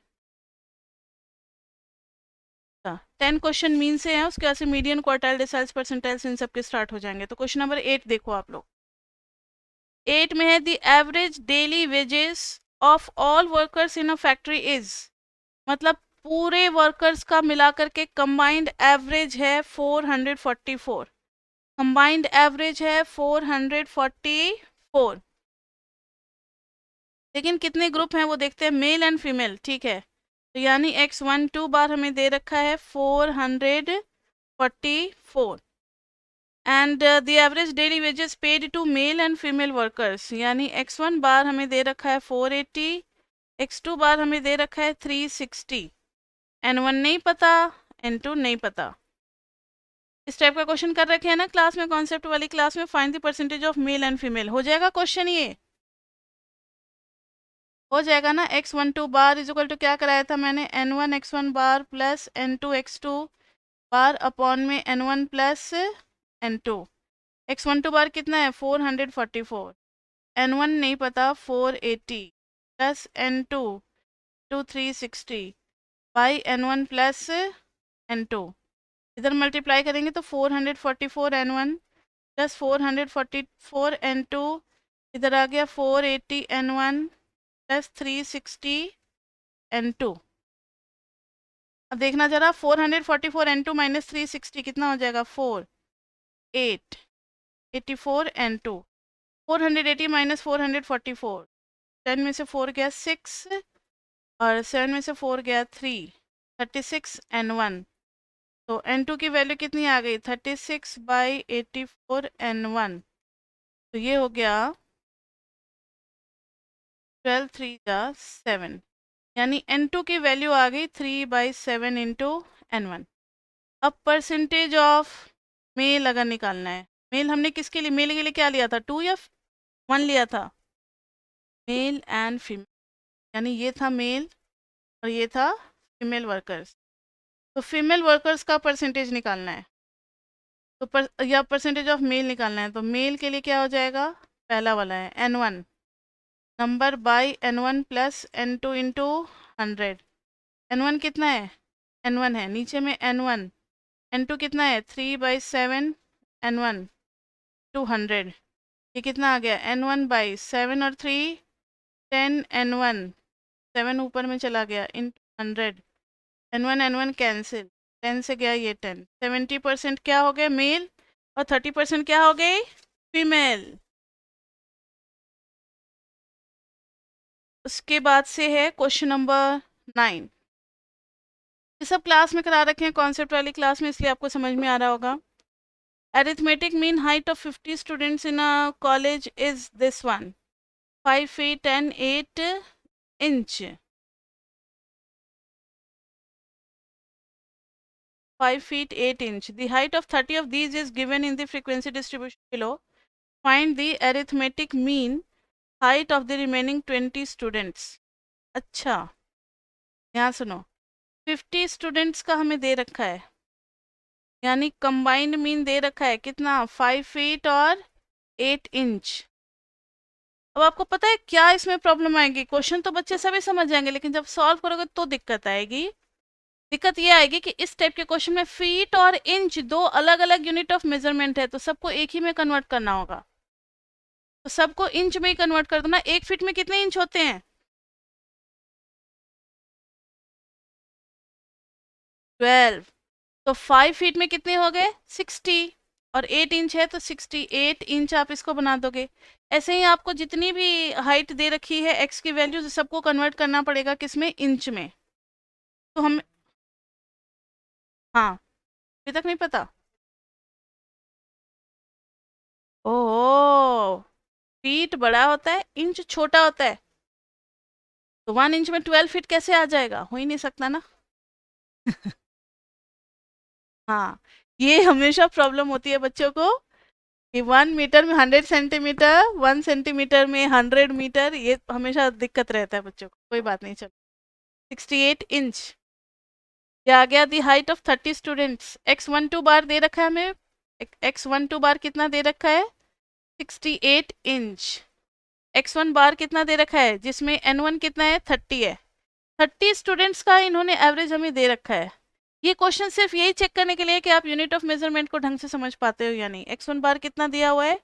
10 क्वेश्चन मीन से हैं, उसके बाद से मीडियन, क्वार्टाइल, डिसाइल्स, परसेंटाइल्स, इन सब के स्टार्ट हो जाएंगे। तो क्वेश्चन नंबर 8 देखो आप लोग। 8 में है the average daily wages of all workers in a factory is, मतलब पूरे वर्कर्स का मिलाकर के कंबाइंड एवरेज है 444, कंबाइंड एवरेज है 444। लेकिन कितने ग्रुप हैं वो देखते हैं, मेल एंड फीमेल, ठीक है। तो यानी x12 बार हमें दे रखा है 444, and the average daily wages paid to male and female workers, यानी x1 बार हमें दे रखा है 480, x2 बार हमें दे रखा है 360, n1 नहीं पता, n2 नहीं पता। इस टाइप का क्वेश्चन कर रखे हैं ना क्लास में, कॉन्सेप्ट वाली क्लास में, find the percentage of male and female, हो जाएगा क्वेश्चन, ये हो जाएगा ना। x12 bar is equal to क्या कराया था मैंने, n1 x1 बार plus n2 x2 bar upon में n1 प्लस n2। x12 बार कितना है 444, n1 नहीं पता 480 plus n2 360 by n1 plus n2, इधर मल्टीप्लाई करेंगे तो 444 n1 प्लस 444 n2, इधर आ गया 480 n1 प्लस 360 n2। अब देखना जरा, 444 n2 माइनस 360 कितना हो जाएगा, 84 n2, 480 माइनस 444, 10 में से 4 गया 6, और 7 में से 4 गया 3, 36 n1। तो n2 की वैल्यू कितनी आ गई, 36 बाई 84 n1, तो ये हो गया 12 3 जा 7, यानी n2 की वैल्यू आ गई 3/7 इंटू n1। अब परसेंटेज ऑफ मेल अगर निकालना है, मेल हमने किसके लिए, मेल के लिए क्या लिया था, 2 या 1 लिया था, मेल एंड फीमेल, यानी ये था मेल और ये था फीमेल वर्कर्स। तो फीमेल वर्कर्स का परसेंटेज निकालना है, तो या परसेंटेज ऑफ मेल निकालना है, तो मेल के लिए क्या हो जाएगा, पहला वाला है n1 number by n1 plus n2 into 100। n1 कितना है, n1 है, नीचे में n1, n2 कितना है 3/7 n1 200, ये कितना आ गया n1 बाई 7 और 3 10 n1, 7 ऊपर में चला गया इन 100, N1 कैंसिल, 10 से गया ये 10, 70% क्या हो गए मेल और 30% क्या हो गई फीमेल। उसके बाद से है क्वेश्चन नंबर 9। ये सब क्लास में करा रखे हैं, कॉन्सेप्ट वाली क्लास में, इसलिए आपको समझ में आ रहा होगा। Arithmetic mean height of 50 students in a college is this one, 5 feet and 8 inch, 5 feet 8 inch. The height of 30 of these is given in the frequency distribution below. Find the arithmetic mean height of the remaining 20 students. अच्छा, यहाँ सुनो, 50 students का हमें दे रखा है, यानी combined mean they रखा है कितना, 5 फीट और 8 इंच। अब आपको पता है क्या इसमें प्रॉब्लम आएगी, क्वेश्चन तो बच्चे सभी समझ जाएंगे, लेकिन जब सॉल्व करोगे तो दिक्कत आएगी। दिक्कत ये आएगी कि इस टाइप के क्वेश्चन में फीट और इंच दो अलग अलग यूनिट ऑफ मेजरमेंट है, तो सबको एक ही में कन्वर्ट करना होगा। तो सबको इंच में ही कन्वर्ट कर दो ना। 1 फीट में कितने इंच होते हैं, 12। तो 5 फीट में कितने हो गए, 60, और 8 इंच है तो 68 इंच आप इसको बना दोगे। ऐसे ही आपको जितनी भी हाइट दे रखी है एक्स की वैल्यू, सबको कन्वर्ट करना पड़ेगा किसमें, इंच में। तो हम, हाँ, अभी तक नहीं पता। ओह, फीट बड़ा होता है, इंच छोटा होता है, तो 1 इंच में 12 फीट कैसे आ जाएगा, हो ही नहीं सकता ना। हाँ, ये हमेशा प्रॉब्लम होती है बच्चों को कि 1 मीटर में 100 सेंटीमीटर, 1 सेंटीमीटर में 100 मीटर, ये हमेशा दिक्कत रहता है बच्चों को। कोई बात नहीं, चलो। 68 इंच, ये आ गया दी हाइट ऑफ 30 स्टूडेंट्स। x12 बार दे रखा है हमें, x12 बार कितना दे रखा है, 68 इंच। x1 बार कितना दे रखा है, जिसमें n1 कितना है, 30 है। 30 स्टूडेंट्स का इन्होंने एवरेज हमें दे रखा है। ये क्वेश्चन सिर्फ यही चेक करने के लिए कि आप यूनिट ऑफ मेजरमेंट को ढंग से समझ पाते हो या नहीं। x1 बार कितना दिया हुआ है,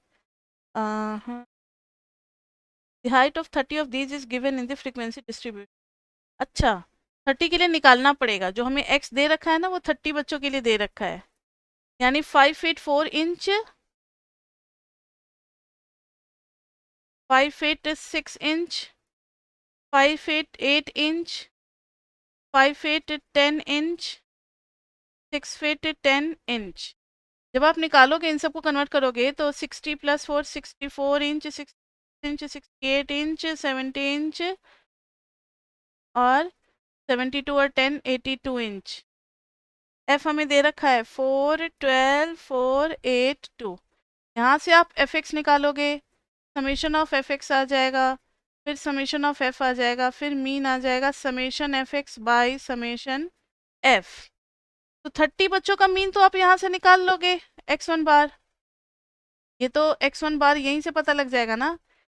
the height of 30 of these is given in the frequency distribution. अच्छा, 30 के लिए निकालना पड़ेगा, जो हमें x दे रखा है ना वो 30 बच्चों के लिए दे रखा है, यानी 5 feet 4 inch, 5 feet 6 inch, 5 feet 8 inch, 5 feet 10 inch, 6 feet 10 inch. जब आप निकालोगे इन सबको कन्वर्ट करोगे तो 60 + 4 64 इंच, 6 इंच, 68 इंच, 70 इंच, और 72 और 10 82 इंच। एफ हमें दे रखा है 4 12 4 8 2। यहाँ से आप एफ एक्स निकालोगे, समेशन ऑफ एफ एक्स आ जाएगा, फिर समेशन ऑफ एफ आ जाएगा, फिर मीन आ जाएगा, summation F X by summation F. तो 30 बच्चों का मीन तो आप यहाँ से निकाल लोगे, x1 बार, ये तो x1 बार यहीं से पता लग जाएगा ना।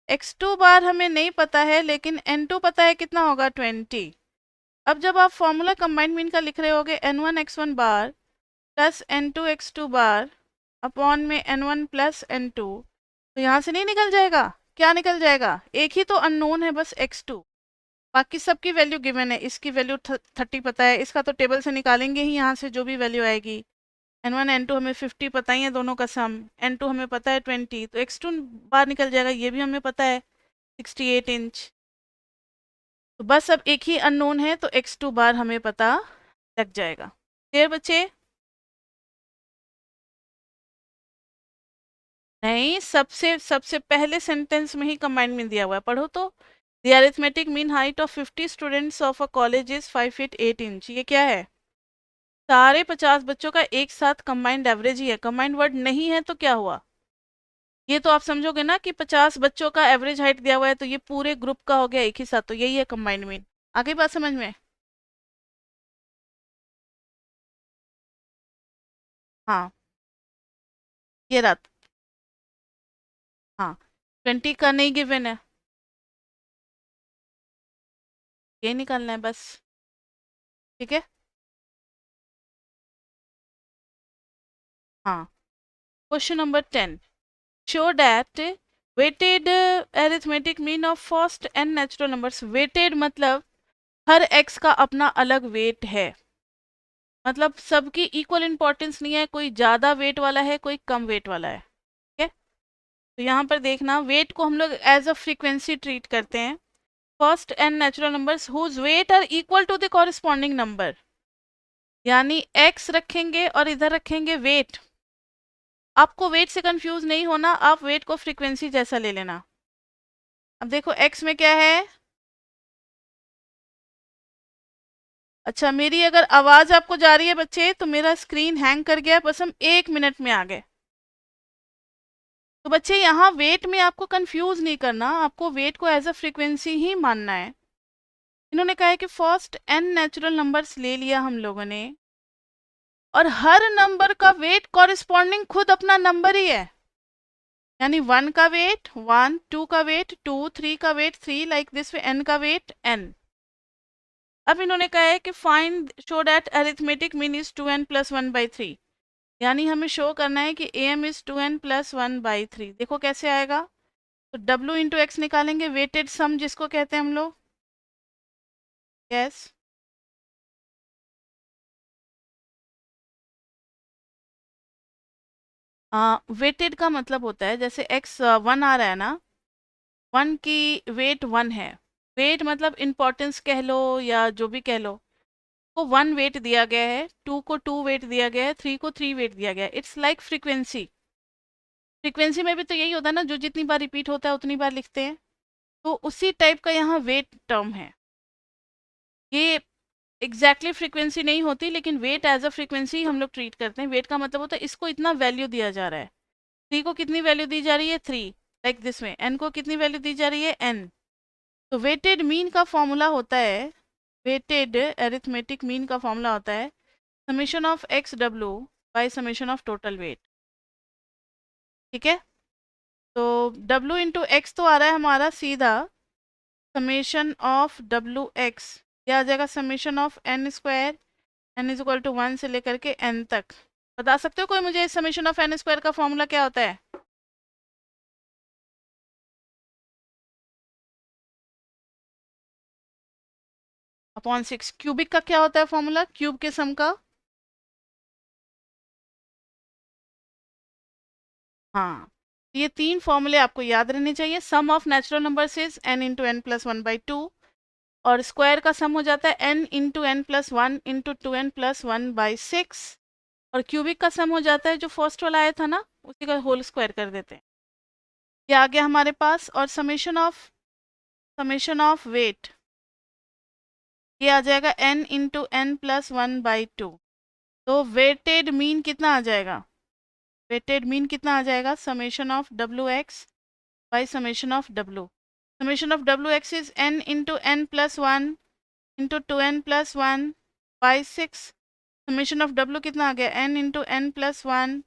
x2 बार हमें नहीं पता है, लेकिन n2 पता है कितना होगा, 20। अब जब आप फॉर्मूला कंबाइंड मीन का लिख रहे होगे, n1 x1 बार plus n2 x2 bar upon में n1 प्लस n2, तो यहाँ से नहीं निकल जाएगा, क्या निकल जाएगा, एक ही तो अननोन है बस, x2, बाकी सबकी वैल्यू गिवन है। इसकी वैल्यू 30 पता है, इसका तो टेबल से निकालेंगे ही, यहाँ से जो भी वैल्यू आएगी। n1 n2 हमें 50 पता ही है, दोनों का सम, n2 हमें पता है 20, तो x2 बार निकल जाएगा, ये भी हमें पता है 68 इंच। तो बस अब एक ही अननोन है, तो x2 बार हमें पता लग जाएगा। क्लियर बच्चे? नहीं, सबसे सबसे पहले सेंटेंस में ही कंबाइंड मीन दिया हुआ है, पढ़ो तो। The arithmetic mean height of 50 students of a college is 5 feet 8 inch. ये क्या है, सारे 50 बच्चों का एक साथ कंबाइंड एवरेज ही है। कंबाइंड वर्ड नहीं है तो क्या हुआ, ये तो आप समझोगे ना कि 50 बच्चों का एवरेज हाइट दिया हुआ है, तो ये पूरे ग्रुप का हो गया एक ही साथ, तो यही है कंबाइंड मीन। आगे बात समझ में? हाँ, ये रात, हाँ, 20 का नहीं गिवन है, ये निकालना है बस। ठीक है, हाँ। Question number 10, show that weighted arithmetic mean of first and natural numbers. Weighted मतलब हर एक्स का अपना अलग वेट है। मतलब सबकी इक्वल इम्पोर्टेंस नहीं है, कोई ज़्यादा वेट वाला है, कोई कम वेट वाला है। ठीक है, तो यहाँ पर देखना वेट को हम लोग एज अ फ्रीक्वेंसी ट्रीट करते हैं। First N natural numbers whose weight are equal to the corresponding number, यानी एक्स रखेंगे और इधर रखेंगे वेट। आपको वेट से कंफ्यूज नहीं होना, आप वेट को फ्रीक्वेंसी जैसा ले लेना। अब देखो एक्स में क्या है। अच्छा, मेरी अगर आवाज आपको जा रही है बच्चे तो मेरा स्क्रीन हैंग कर गया, बस हम 1 मिनट में आ गए। तो बच्चे यहाँ वेट में आपको कंफ्यूज नहीं करना, आपको वेट को एज अ फ्रीक्वेंसी ही मानना है। इन्होंने कहा है कि फर्स्ट एन नेचुरल नंबर्स ले लिया हम लोगों ने, और हर नंबर का वेट कॉरिस्पॉन्डिंग खुद अपना नंबर ही है, यानी 1 का वेट 1, 2 का वेट 2, 3 का weight 3, like this way n का वेट n। अब इन्होंने कहा है कि find show that arithmetic mean is 2n plus 1 by 3, यानी हमें शो करना है कि am is 2n plus 1 by 3। देखो कैसे आएगा, तो w इंटू एक्स निकालेंगे, वेटेड सम जिसको कहते हैं हम लोग। यस, वेटेड का मतलब होता है जैसे x 1 आ रहा है ना, 1 की वेट 1 है, वेट मतलब इम्पोर्टेंस कह लो या जो भी कह लो, को 1 वेट दिया गया है, 2 को 2 वेट दिया गया है, 3 को 3 वेट दिया गया है। It's like frequency. फ्रीक्वेंसी में भी तो यही होता है ना, जो जितनी बार रिपीट होता है उतनी बार लिखते हैं, तो उसी टाइप का यहाँ वेट टर्म है। ये एग्जैक्टली फ्रीक्वेंसी नहीं होती, लेकिन वेट एज अ फ्रीक्वेंसी हम लोग ट्रीट करते हैं। वेट का मतलब होता है इसको इतना वैल्यू दिया जा रहा है, 3 को कितनी वैल्यू दी जा रही है 3, लाइक दिस में n को कितनी वैल्यू दी जा रही है n। तो वेटेड मीन का फॉर्मूला होता है, वेटेड एरिथमेटिक मीन का फॉर्मूला होता है summation of x W by summation of total weight. ठीक है, तो w इंटू एक्स तो आ रहा है हमारा सीधा समेशन ऑफ डब्ल्यू एक्स, यह आ जाएगा summation of N square, N is equal to 1 से लेकर के n तक। बता सकते हो कोई मुझे समेशन ऑफ एन स्क्वायर का फॉर्मूला क्या होता है? अपॉन 6। क्यूबिक का क्या होता है फॉर्मूला, क्यूब के सम का? हाँ, ये 3 फॉर्मूले आपको याद रहने चाहिए। Sum of natural numbers is n into N plus 1 by 2, और स्क्वायर का सम हो जाता है n into N plus 1 into 2n plus 1 by 6, और क्यूबिक का सम हो जाता है जो फर्स्ट वाला आया था ना, उसी का होल स्क्वायर कर देते हैं। ये आ गया हमारे पास। और समेशन ऑफ वेट, ये आ जाएगा n into N plus 1 by 2। तो वेटेड मीन कितना आ जाएगा, वेटेड मीन कितना आ जाएगा, summation of W X by summation of W. Summation of W X is n into N plus 1 into 2n plus 1 by 6। Summation of W कितना आ गया, n into N plus 1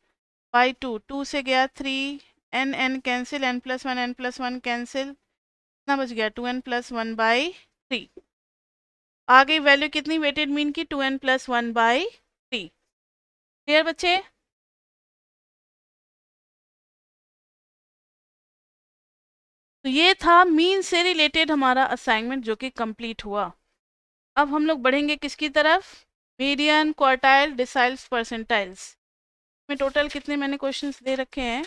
by 2, 2 से गया 3, n cancel, n plus 1 cancel, कितना बच गया 2n plus 1 by 3। आ गई value कितनी वेटेड मीन की, 2n प्लस 1 बाई 3। क्लियर बच्चे? तो ये था मीन से रिलेटेड हमारा असाइनमेंट जो कि कंप्लीट हुआ। अब हम लोग बढ़ेंगे किसकी तरफ, मीडियन, क्वार्टाइल, डिसाइल्स, परसेंटाइल्स में टोटल कितने मैंने क्वेश्चंस दे रखे हैं,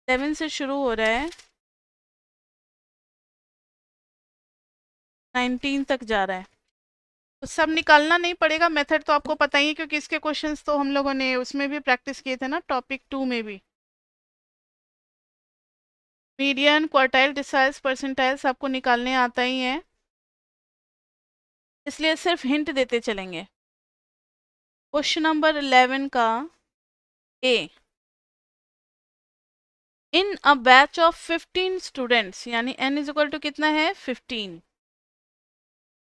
7 से शुरू हो रहा है, 19 तक जा रहा है। तो सब निकालना नहीं पड़ेगा, मेथड तो आपको पता ही है क्योंकि इसके क्वेश्चंस तो हम लोगों ने उसमें भी प्रैक्टिस किए थे ना, टॉपिक 2 में भी। मीडियन, क्वार्टाइल, डिसाइल्स, परसेंटाइल्स आपको निकालने आता ही है, इसलिए सिर्फ हिंट देते चलेंगे। क्वेश्चन नंबर 11 का ए, इन अ बैच ऑफ 15 स्टूडेंट्स, यानी n इज इक्वल टू कितना है 15,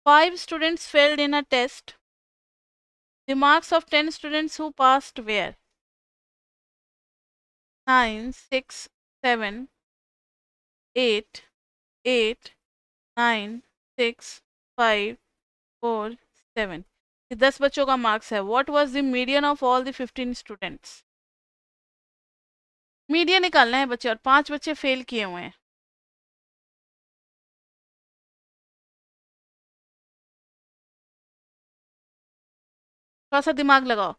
5 students failed in a test, the marks of 10 students who passed were 9, 6, 7, 8, 8, 9, 6, 5, 4, 7। ये 10 बच्चों का मार्क्स है। What was the median of all the 15 students? Median निकालना है बच्चे, और 5 बच्चे फेल किए हुए हैं। थोड़ा सा दिमाग लगाओ।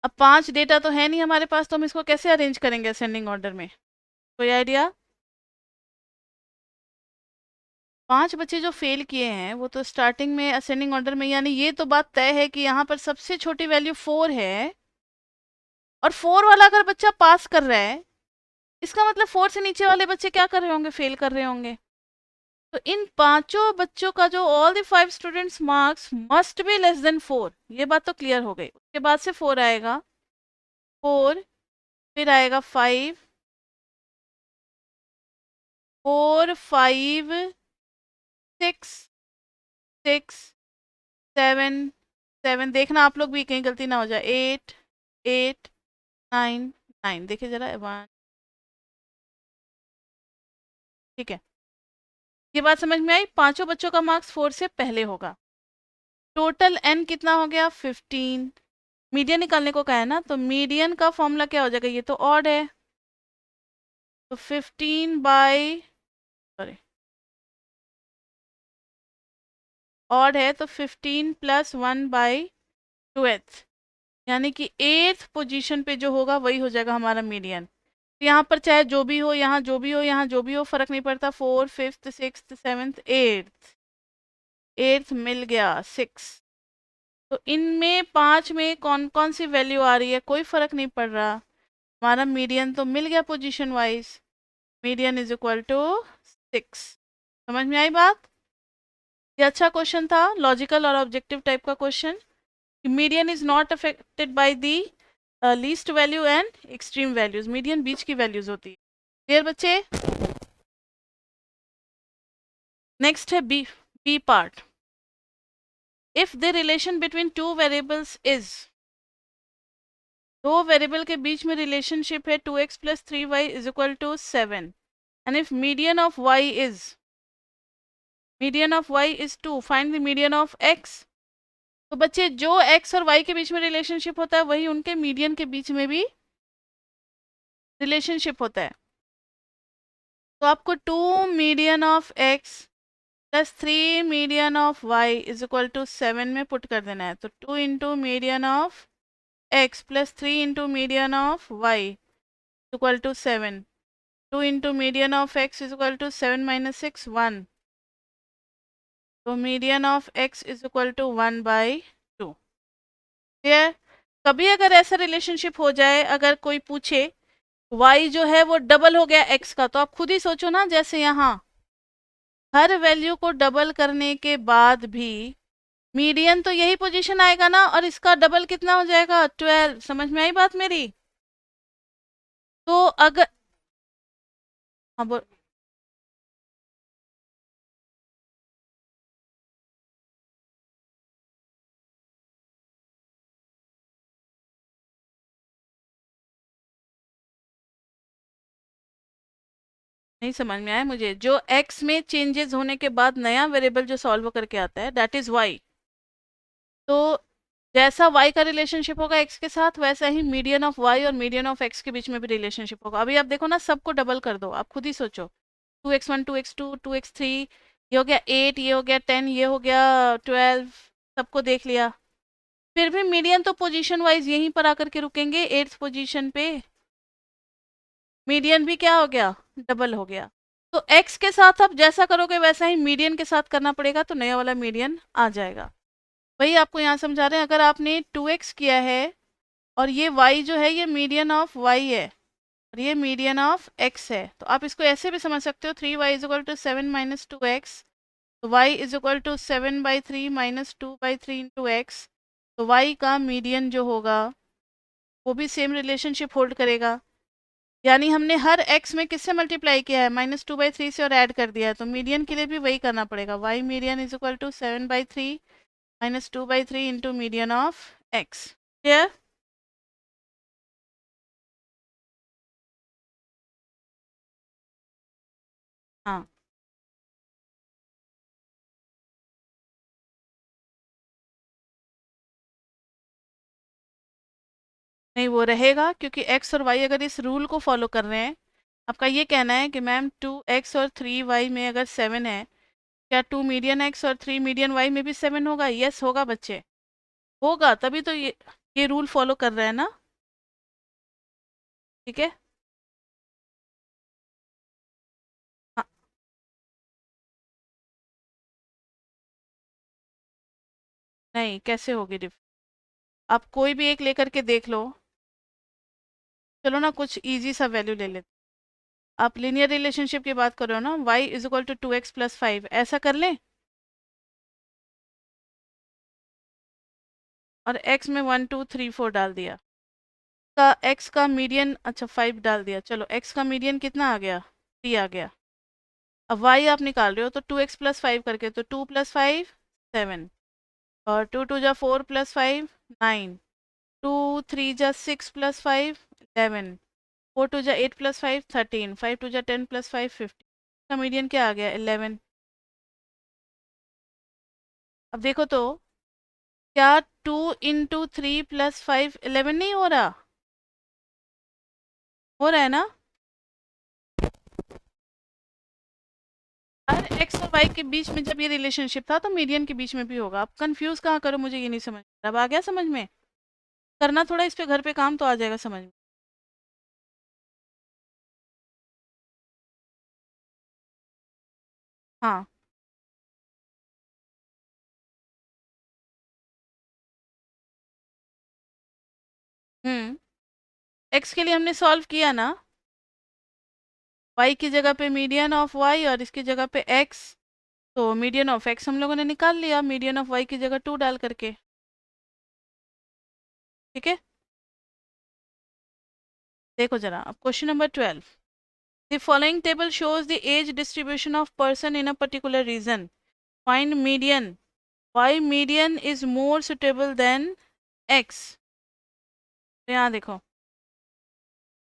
अब 5 डेटा तो है नहीं हमारे पास, तो हम इसको कैसे अरेंज करेंगे असेंडिंग ऑर्डर में? कोई आइडिया? 5 बच्चे जो फेल किए हैं वो तो स्टार्टिंग में असेंडिंग ऑर्डर में, यानी ये तो बात तय है कि यहाँ पर सबसे छोटी वैल्यू 4 है, और 4 वाला अगर बच्चा पास कर रहा है, इसका मतलब 4 से नीचे वाले बच्चे क्या कर रहे होंगे? फेल कर रहे होंगे। तो इन पांचों बच्चों का जो all the 5 students marks must be less than 4, ये बात तो क्लियर हो गई। उसके बाद से 4 आएगा, 4, फिर आएगा 5, 4, 5, 6, 6, 7, 7, देखना आप लोग भी कहीं गलती ना हो जाए, 8, 8, 9, 9, देखिए जरा 1, ठीक है। ये बात समझ में आई? पांचों बच्चों का मार्क्स 4 से पहले होगा। टोटल एन कितना हो गया? 15। मीडियन निकालने को कहा है ना, तो मीडियन का फॉर्मूला क्या हो जाएगा? ये तो ऑड है, तो 15 बाई, सॉरी, ऑड है तो 15 प्लस 1 बाई 12, यानी कि 8th पोजीशन पे जो होगा वही हो जाएगा हमारा मीडियन। तो यहाँ पर चाहे जो भी हो, यहाँ जो भी हो, यहाँ जो भी हो, फर्क नहीं पड़ता। 4, 5th, 6th, 7th, 8th, 8th मिल गया 6। तो इनमें 5 में कौन कौन सी वैल्यू आ रही है? कोई फर्क नहीं पड़ रहा, हमारा मीडियन तो मिल गया position wise. Median is equal to 6। समझ में आई बात? ये अच्छा क्वेश्चन था, लॉजिकल और ऑब्जेक्टिव टाइप का question. Median is not affected by the least value and extreme values, median बीच की वैल्यूज होती है। क्लियर बच्चे? नेक्स्ट है B, B part. If the relation between two variables is, दो वेरिएबल के बीच में रिलेशनशिप है 2x plus 3y is equal to 7, and if median of y is, median of y is 2, find the median of x। तो बच्चे जो x और y के बीच में रिलेशनशिप होता है वही उनके मीडियन के बीच में भी रिलेशनशिप होता है। तो आपको 2 median of x plus 3 median of y is equal to 7 में पुट कर देना है। तो 2 into median of x plus 3 into median of y equal to 7। 2 into median of x is equal to 7 minus 6, 1। तो median of x is equal to 1 by 2। Clear? कभी अगर ऐसा relationship हो जाए, अगर कोई पूछे y जो है वो डबल हो गया x का, तो आप खुद ही सोचो ना, जैसे यहाँ हर वैल्यू को डबल करने के बाद भी मीडियन तो यही पोजीशन आएगा ना, और इसका डबल कितना हो जाएगा? 12। समझ में आई बात मेरी? तो अगर, हाँ बोल, नहीं समझ में आया मुझे। जो x में चेंजेस होने के बाद नया वेरिएबल जो सॉल्व करके आता है दैट इज y। तो जैसा y का रिलेशनशिप होगा x के साथ, वैसा ही मीडियन ऑफ y और मीडियन ऑफ x के बीच में भी रिलेशनशिप होगा। अभी आप देखो ना, सबको डबल कर दो, आप खुद ही सोचो। 2x1, 2x2, 2x3, ये हो गया 8, ये हो गया 10, ये हो गया 12, सबको देख लिया। फिर भी मीडियन तो पोजीशन वाइज यहीं पर आकर के रुकेंगे 8th पोजीशन पे। मीडियन भी क्या हो गया? डबल हो गया। तो x के साथ आप जैसा करोगे वैसा ही मीडियन के साथ करना पड़ेगा, तो नया वाला मीडियन आ जाएगा। वही आपको यहाँ समझा रहे हैं। अगर आपने 2x किया है और ये y जो है ये मीडियन ऑफ y है और ये मीडियन ऑफ x है, तो आप इसको ऐसे भी समझ सकते हो, 3y is equal to 7 minus 2x। तो y is equal to 7/3 minus 2/3 into X. तो y का मीडियन जो होगा वो भी सेम रिलेशनशिप होल्ड करेगा। यानी हमने हर x में किससे मल्टीप्लाई किया है? -2/3 से, और ऐड कर दिया है। तो मीडियन के लिए भी वही करना पड़ेगा। y median is equal to 7/3 minus 2/3 into median of x। Clear? हाँ, नहीं वो रहेगा, क्योंकि x और y अगर इस रूल को फॉलो कर रहे हैं, आपका ये कहना है कि मैम 2x और 3y में अगर 7 है, क्या 2 मीडियन x और 3 मीडियन y में भी 7 होगा? यस होगा बच्चे। होगा तभी तो ये रूल फॉलो कर रहे हैं ना। ठीक है। हाँ, नहीं कैसे होगी डिफ, आप कोई भी एक लेकर के देख लो। चलो ना कुछ इजी सा वैल्यू ले लेते। आप लीनियर रिलेशनशिप की बात कर रहे हो ना, y is equal to 2x+5, ऐसा कर लें। और x में 1 2 3 4 डाल दिया। का x का मीडियन, अच्छा 5 डाल दिया, चलो x का मीडियन कितना आ गया, 3 आ गया। अब y आप निकाल रहे हो तो 2x+5 करके, तो 2+5 7, और 2 2 जा 4+5 9, 2 3 जा 6+5 11, 4 2 जा 8+5 13, 5 2 जा 10+5 15, का मीडियन क्या आ गया 11। अब देखो तो, क्या 2 × 3 + 5 11 नहीं हो रहा, हो रहा है ना। हर एक्स और वाई के बीच में जब ये रिलेशनशिप था तो मीडियन के बीच में भी होगा। आप कंफ्यूज कहाँ करो, मुझे ये नहीं समझ, अब आ गया समझ में। करना थोड़ा इस पे घर पे काम, तो आ जाएगा समझ में। हाँ। एक्स के लिए हमने सॉल्व किया ना, वाई की जगह पे मीडियन ऑफ वाई और इसकी जगह पे एक्स, तो मीडियन ऑफ एक्स हम लोगों ने निकाल लिया, मीडियन ऑफ वाई की जगह 2 डाल करके। ठीक है। देखो जरा अब question number 12। The following table shows the age distribution of person in a particular region, find median, why median is more suitable than X. तो यहाँ देखो,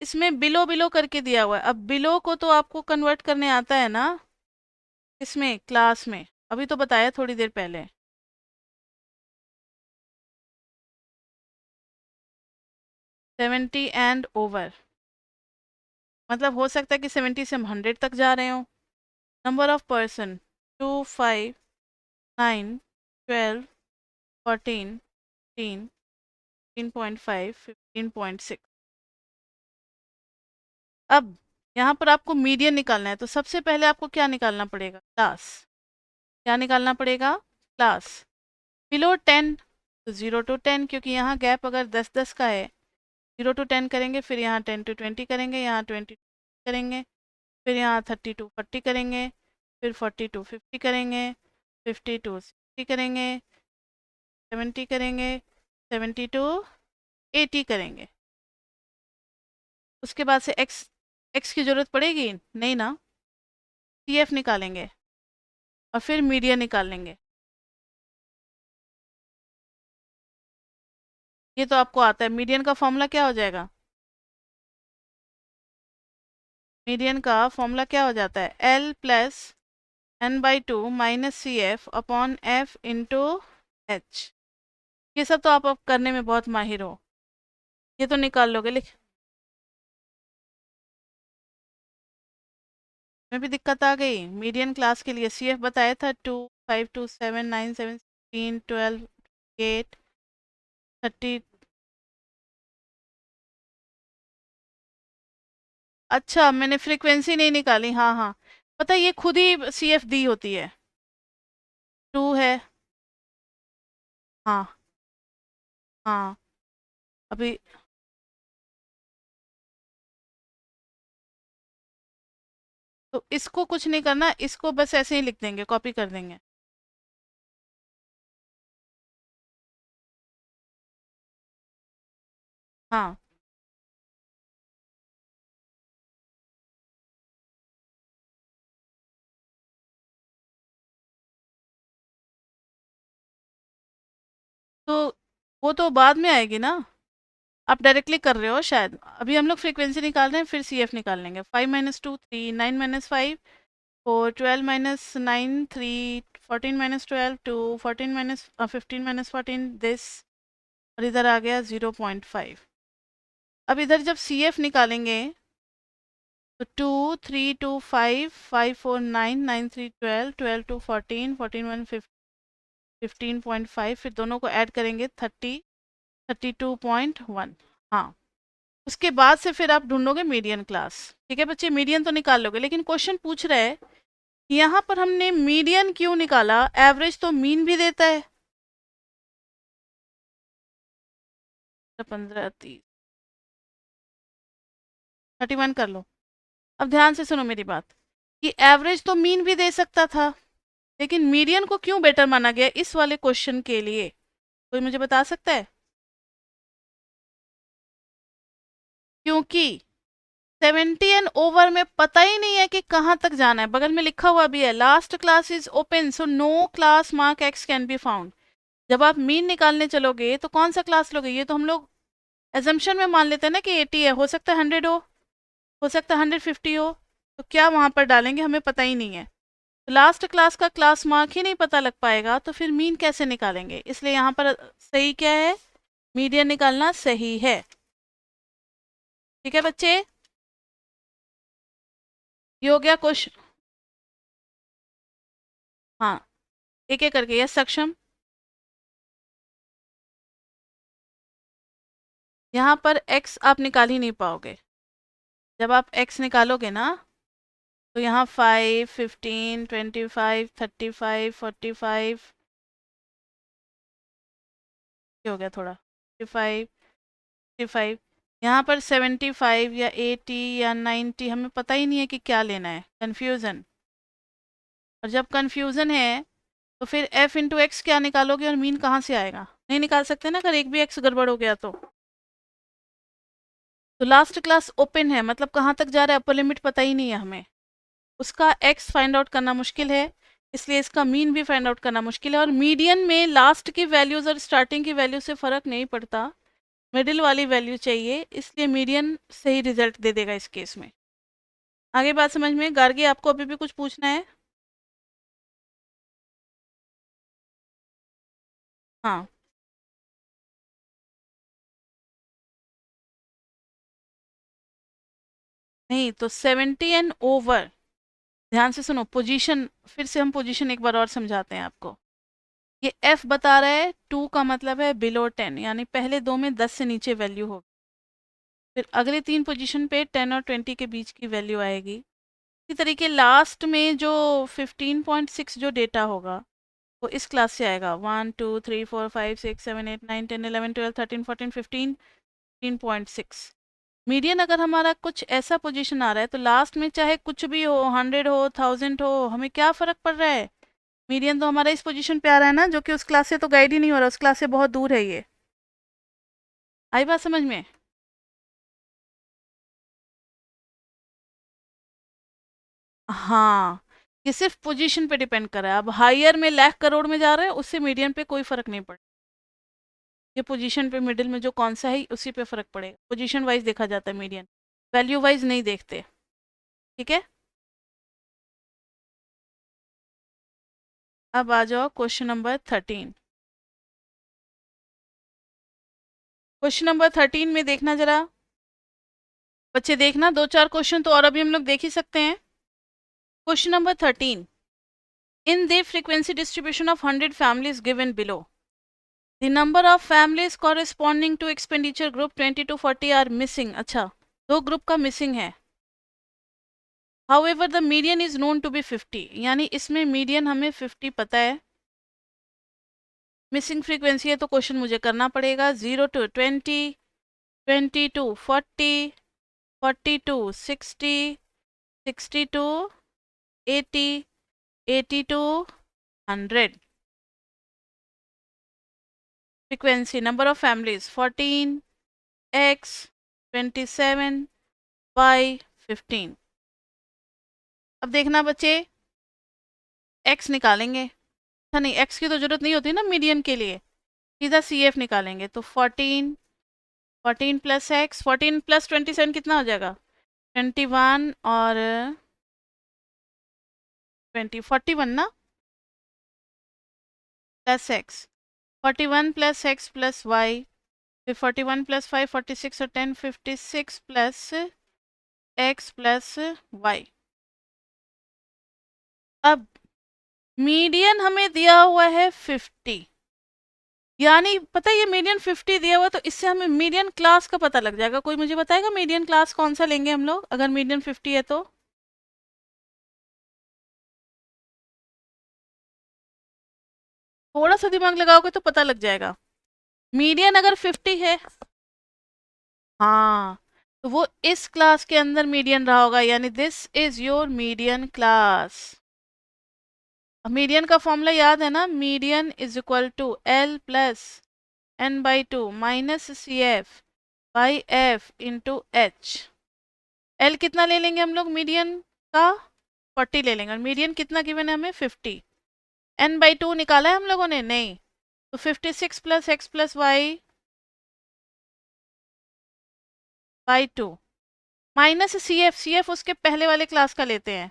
इसमें बिलो बिलो करके दिया हुआ है। अब बिलो को तो आपको कन्वर्ट करने आता है ना, इसमें क्लास में, अभी तो बताया थोड़ी देर पहले। 70 एंड ओवर, मतलब हो सकता है कि 70 से हम 100 तक जा रहे हो। Number of person 2 5 9 12 14 15 15.5 15.6। अब यहाँ पर आपको मीडियन निकालना है, तो सबसे पहले आपको क्या निकालना पड़ेगा, क्लास। क्या निकालना पड़ेगा, क्लास। बिलो 10, तो 0 to 10, क्योंकि यहाँ गैप अगर 10 10 का है, 0 to 10 करेंगे, फिर यहाँ 10 to 20 करेंगे, यहाँ 20 करेंगे, फिर यहाँ 30 to 40 करेंगे, फिर 40 to 50 करेंगे, 50 to 60 करेंगे, 70 करेंगे, 70 to 80 करेंगे। उसके बाद से एक्स, एक्स की ज़रूरत पड़ेगी नहीं ना, सी एफ निकालेंगे और फिर मीडियन निकाल लेंगे। ये तो आपको आता है, मीडियन का फॉर्मूला क्या हो जाएगा, मीडियन का फॉर्मूला क्या हो जाता है, L+N/2 minus C F upon F into H. ये सब तो आप करने में बहुत माहिर हो, ये तो निकाल लोगे। लिख में भी दिक्कत आ गई। मीडियन क्लास के लिए सी एफ बताया था, 2 5 2 7 9 7 16 12 8 30। अच्छा मैंने फ्रीक्वेंसी नहीं निकाली, हाँ हाँ, पता है ये खुद ही सी एफ दी होती है, 2 है। हाँ हाँ। अभी तो इसको कुछ नहीं करना, इसको बस ऐसे ही लिख देंगे, कॉपी कर देंगे। हाँ तो वो तो बाद में आएगी ना, आप डायरेक्टली कर रहे हो शायद। अभी हम लोग फ्रीक्वेंसी निकाल रहे हैं, फिर सी एफ निकाल लेंगे। 5 - 2 3, 9 - 5 4, 12 - 9 3, 14 - 12 2, 14 - 15 - 14 दिस, और इधर आ गया 0.5। अब इधर जब सी एफ निकालेंगे तो 2 3 2 5 5 4 9 9 3 12 12 2 14 14 1 15। 15.5, फिर दोनों को ऐड करेंगे 32.1। हाँ, उसके बाद से फिर आप ढूंढोगे मीडियन क्लास। ठीक है बच्चे, मीडियन तो निकाल लोगे, लेकिन क्वेश्चन पूछ रहा है यहाँ पर हमने मीडियन क्यों निकाला, एवरेज तो मीन भी देता है। 15, 30, 31 कर लो। अब ध्यान से सुनो मेरी बात, कि एवरेज तो मीन भी दे सकता था, लेकिन मीडियन को क्यों बेटर माना गया इस वाले क्वेश्चन के लिए, कोई मुझे बता सकता है? क्योंकि 70 एंड ओवर में पता ही नहीं है कि कहाँ तक जाना है, बगल में लिखा हुआ भी है last class is open so no class mark X can be found. जब आप मीन निकालने चलोगे तो कौन सा क्लास लोगे, ये तो हम लोग एजम्पशन में मान लेते हैं ना कि 80 है, हो सकता है 100 हो सकता है 150 हो, तो क्या वहां पर डालेंगे, हमें पता ही नहीं है। लास्ट क्लास का क्लास मार्क ही नहीं पता लग पाएगा तो फिर मीन कैसे निकालेंगे, इसलिए यहाँ पर सही क्या है, मीडियन निकालना सही है। ठीक है बच्चे, ये हो गया क्वेश्चन। हाँ, एक एक करके, यस सक्षम। यहाँ पर x आप निकाल ही नहीं पाओगे, जब आप x निकालोगे ना तो यहाँ 5, 15, 25, 35, 45, ये हो गया थोड़ा, 55, 55, यहाँ पर 75 या 80 या 90, हमें पता ही नहीं है कि क्या लेना है, कन्फ्यूज़न। और जब कन्फ्यूज़न है तो फिर f इंटू एक्स क्या निकालोगे और मीन कहाँ से आएगा, नहीं निकाल सकते ना अगर एक भी x गड़बड़ हो गया तो लास्ट क्लास ओपन है मतलब कहाँ तक जा रहा है, अपर लिमिट पता ही नहीं है हमें, उसका x फाइंड आउट करना मुश्किल है, इसलिए इसका मीन भी फाइंड आउट करना मुश्किल है। और मीडियन में लास्ट की वैल्यूज और स्टार्टिंग की वैल्यू से फर्क नहीं पड़ता, मिडिल वाली वैल्यू चाहिए, इसलिए मीडियन सही रिजल्ट दे देगा इस केस में। आगे बात समझ में, गार्गी आपको अभी भी कुछ पूछना है? हाँ, नहीं तो 70 एंड ओवर, ध्यान से सुनो पोजीशन, फिर से हम पोजीशन एक बार और समझाते हैं आपको। ये f बता रहा है 2 का मतलब है बिलो 10, यानी पहले दो में 10 से नीचे वैल्यू होगी, फिर अगले 3 पोजीशन पे 10 और 20 के बीच की वैल्यू आएगी। इसी तरीके लास्ट में जो 15.6 जो डेटा होगा वो इस क्लास से आएगा, 1 2 3 4 5 6 7 8 9 10 11 12 13 14 15 15.6। मीडियन अगर हमारा कुछ ऐसा पोजीशन आ रहा है तो लास्ट में चाहे कुछ भी हो, 100 हो, 1000 हो, हमें क्या फ़र्क पड़ रहा है, मीडियन तो हमारा इस पोजीशन पे आ रहा है ना, जो कि उस क्लास से तो गाइड ही नहीं हो रहा, उस क्लास से बहुत दूर है ये। आई बात समझ में? हाँ, ये सिर्फ पोजीशन पे डिपेंड कर रहा है, अब हायर में लाख करोड़ में जा रहा है उससे मीडियन पे कोई फर्क नहीं पड़ता, ये पोजीशन पे मिडिल में जो कौन सा है उसी पे फर्क पड़ेगा, पोजीशन वाइज देखा जाता है मीडियन, वैल्यू वाइज नहीं देखते। ठीक है, अब आ जाओ क्वेश्चन नंबर 13। क्वेश्चन नंबर 13 में देखना जरा बच्चे, देखना 2-4 क्वेश्चन तो और अभी हम लोग देख ही सकते हैं। Question number 13, in the frequency distribution of 100 families given below, the number of families corresponding to expenditure group 20 to 40 are missing। अच्छा, दो ग्रुप का मिसिंग है, however the median is known to be 50, यानी इसमें मीडियन हमें 50 पता है, missing frequency है तो क्वेश्चन मुझे करना पड़ेगा 0 to 20, 20 to 40, 40 to 60, 60 to 80, 80 to 100। frequency number of families 14, x 27, y 15। अब देखना बच्चे, x निकालेंगे, अच्छा नहीं x की तो जरूरत नहीं होती ना मीडियन के लिए, सीधा सी एफ निकालेंगे तो 14, 14 प्लस एक्स, 14 प्लस 27 कितना हो जाएगा, 21 और 20, 41 ना, plus X, 41 plus X plus Y, फिर 41 प्लस 5 46 और 10 56 प्लस एक्स प्लस वाई। अब मीडियन हमें दिया हुआ है 50, यानी पता है ये मीडियन 50 दिया हुआ, तो इससे हमें मीडियन क्लास का पता लग जाएगा। कोई मुझे बताएगा मीडियन क्लास कौन सा लेंगे हम लोग अगर मीडियन 50 है तो? थोड़ा सा दिमाग लगाओगे तो पता लग जाएगा। मीडियन अगर 50 है, हाँ, तो वो इस क्लास के अंदर मीडियन रहा होगा, यानी this is your median class. Median का फॉर्मूला याद है ना, median is equal to L plus n/2 minus C F by F into H. L कितना ले लेंगे हम लोग मीडियन का? 40 ले लेंगे, और मीडियन कितना गिवन है हमें? 50। n/2 निकाला है हम लोगों ने? नहीं। तो 56 plus X plus Y by 2 minus C F उसके पहले वाले क्लास का लेते हैं,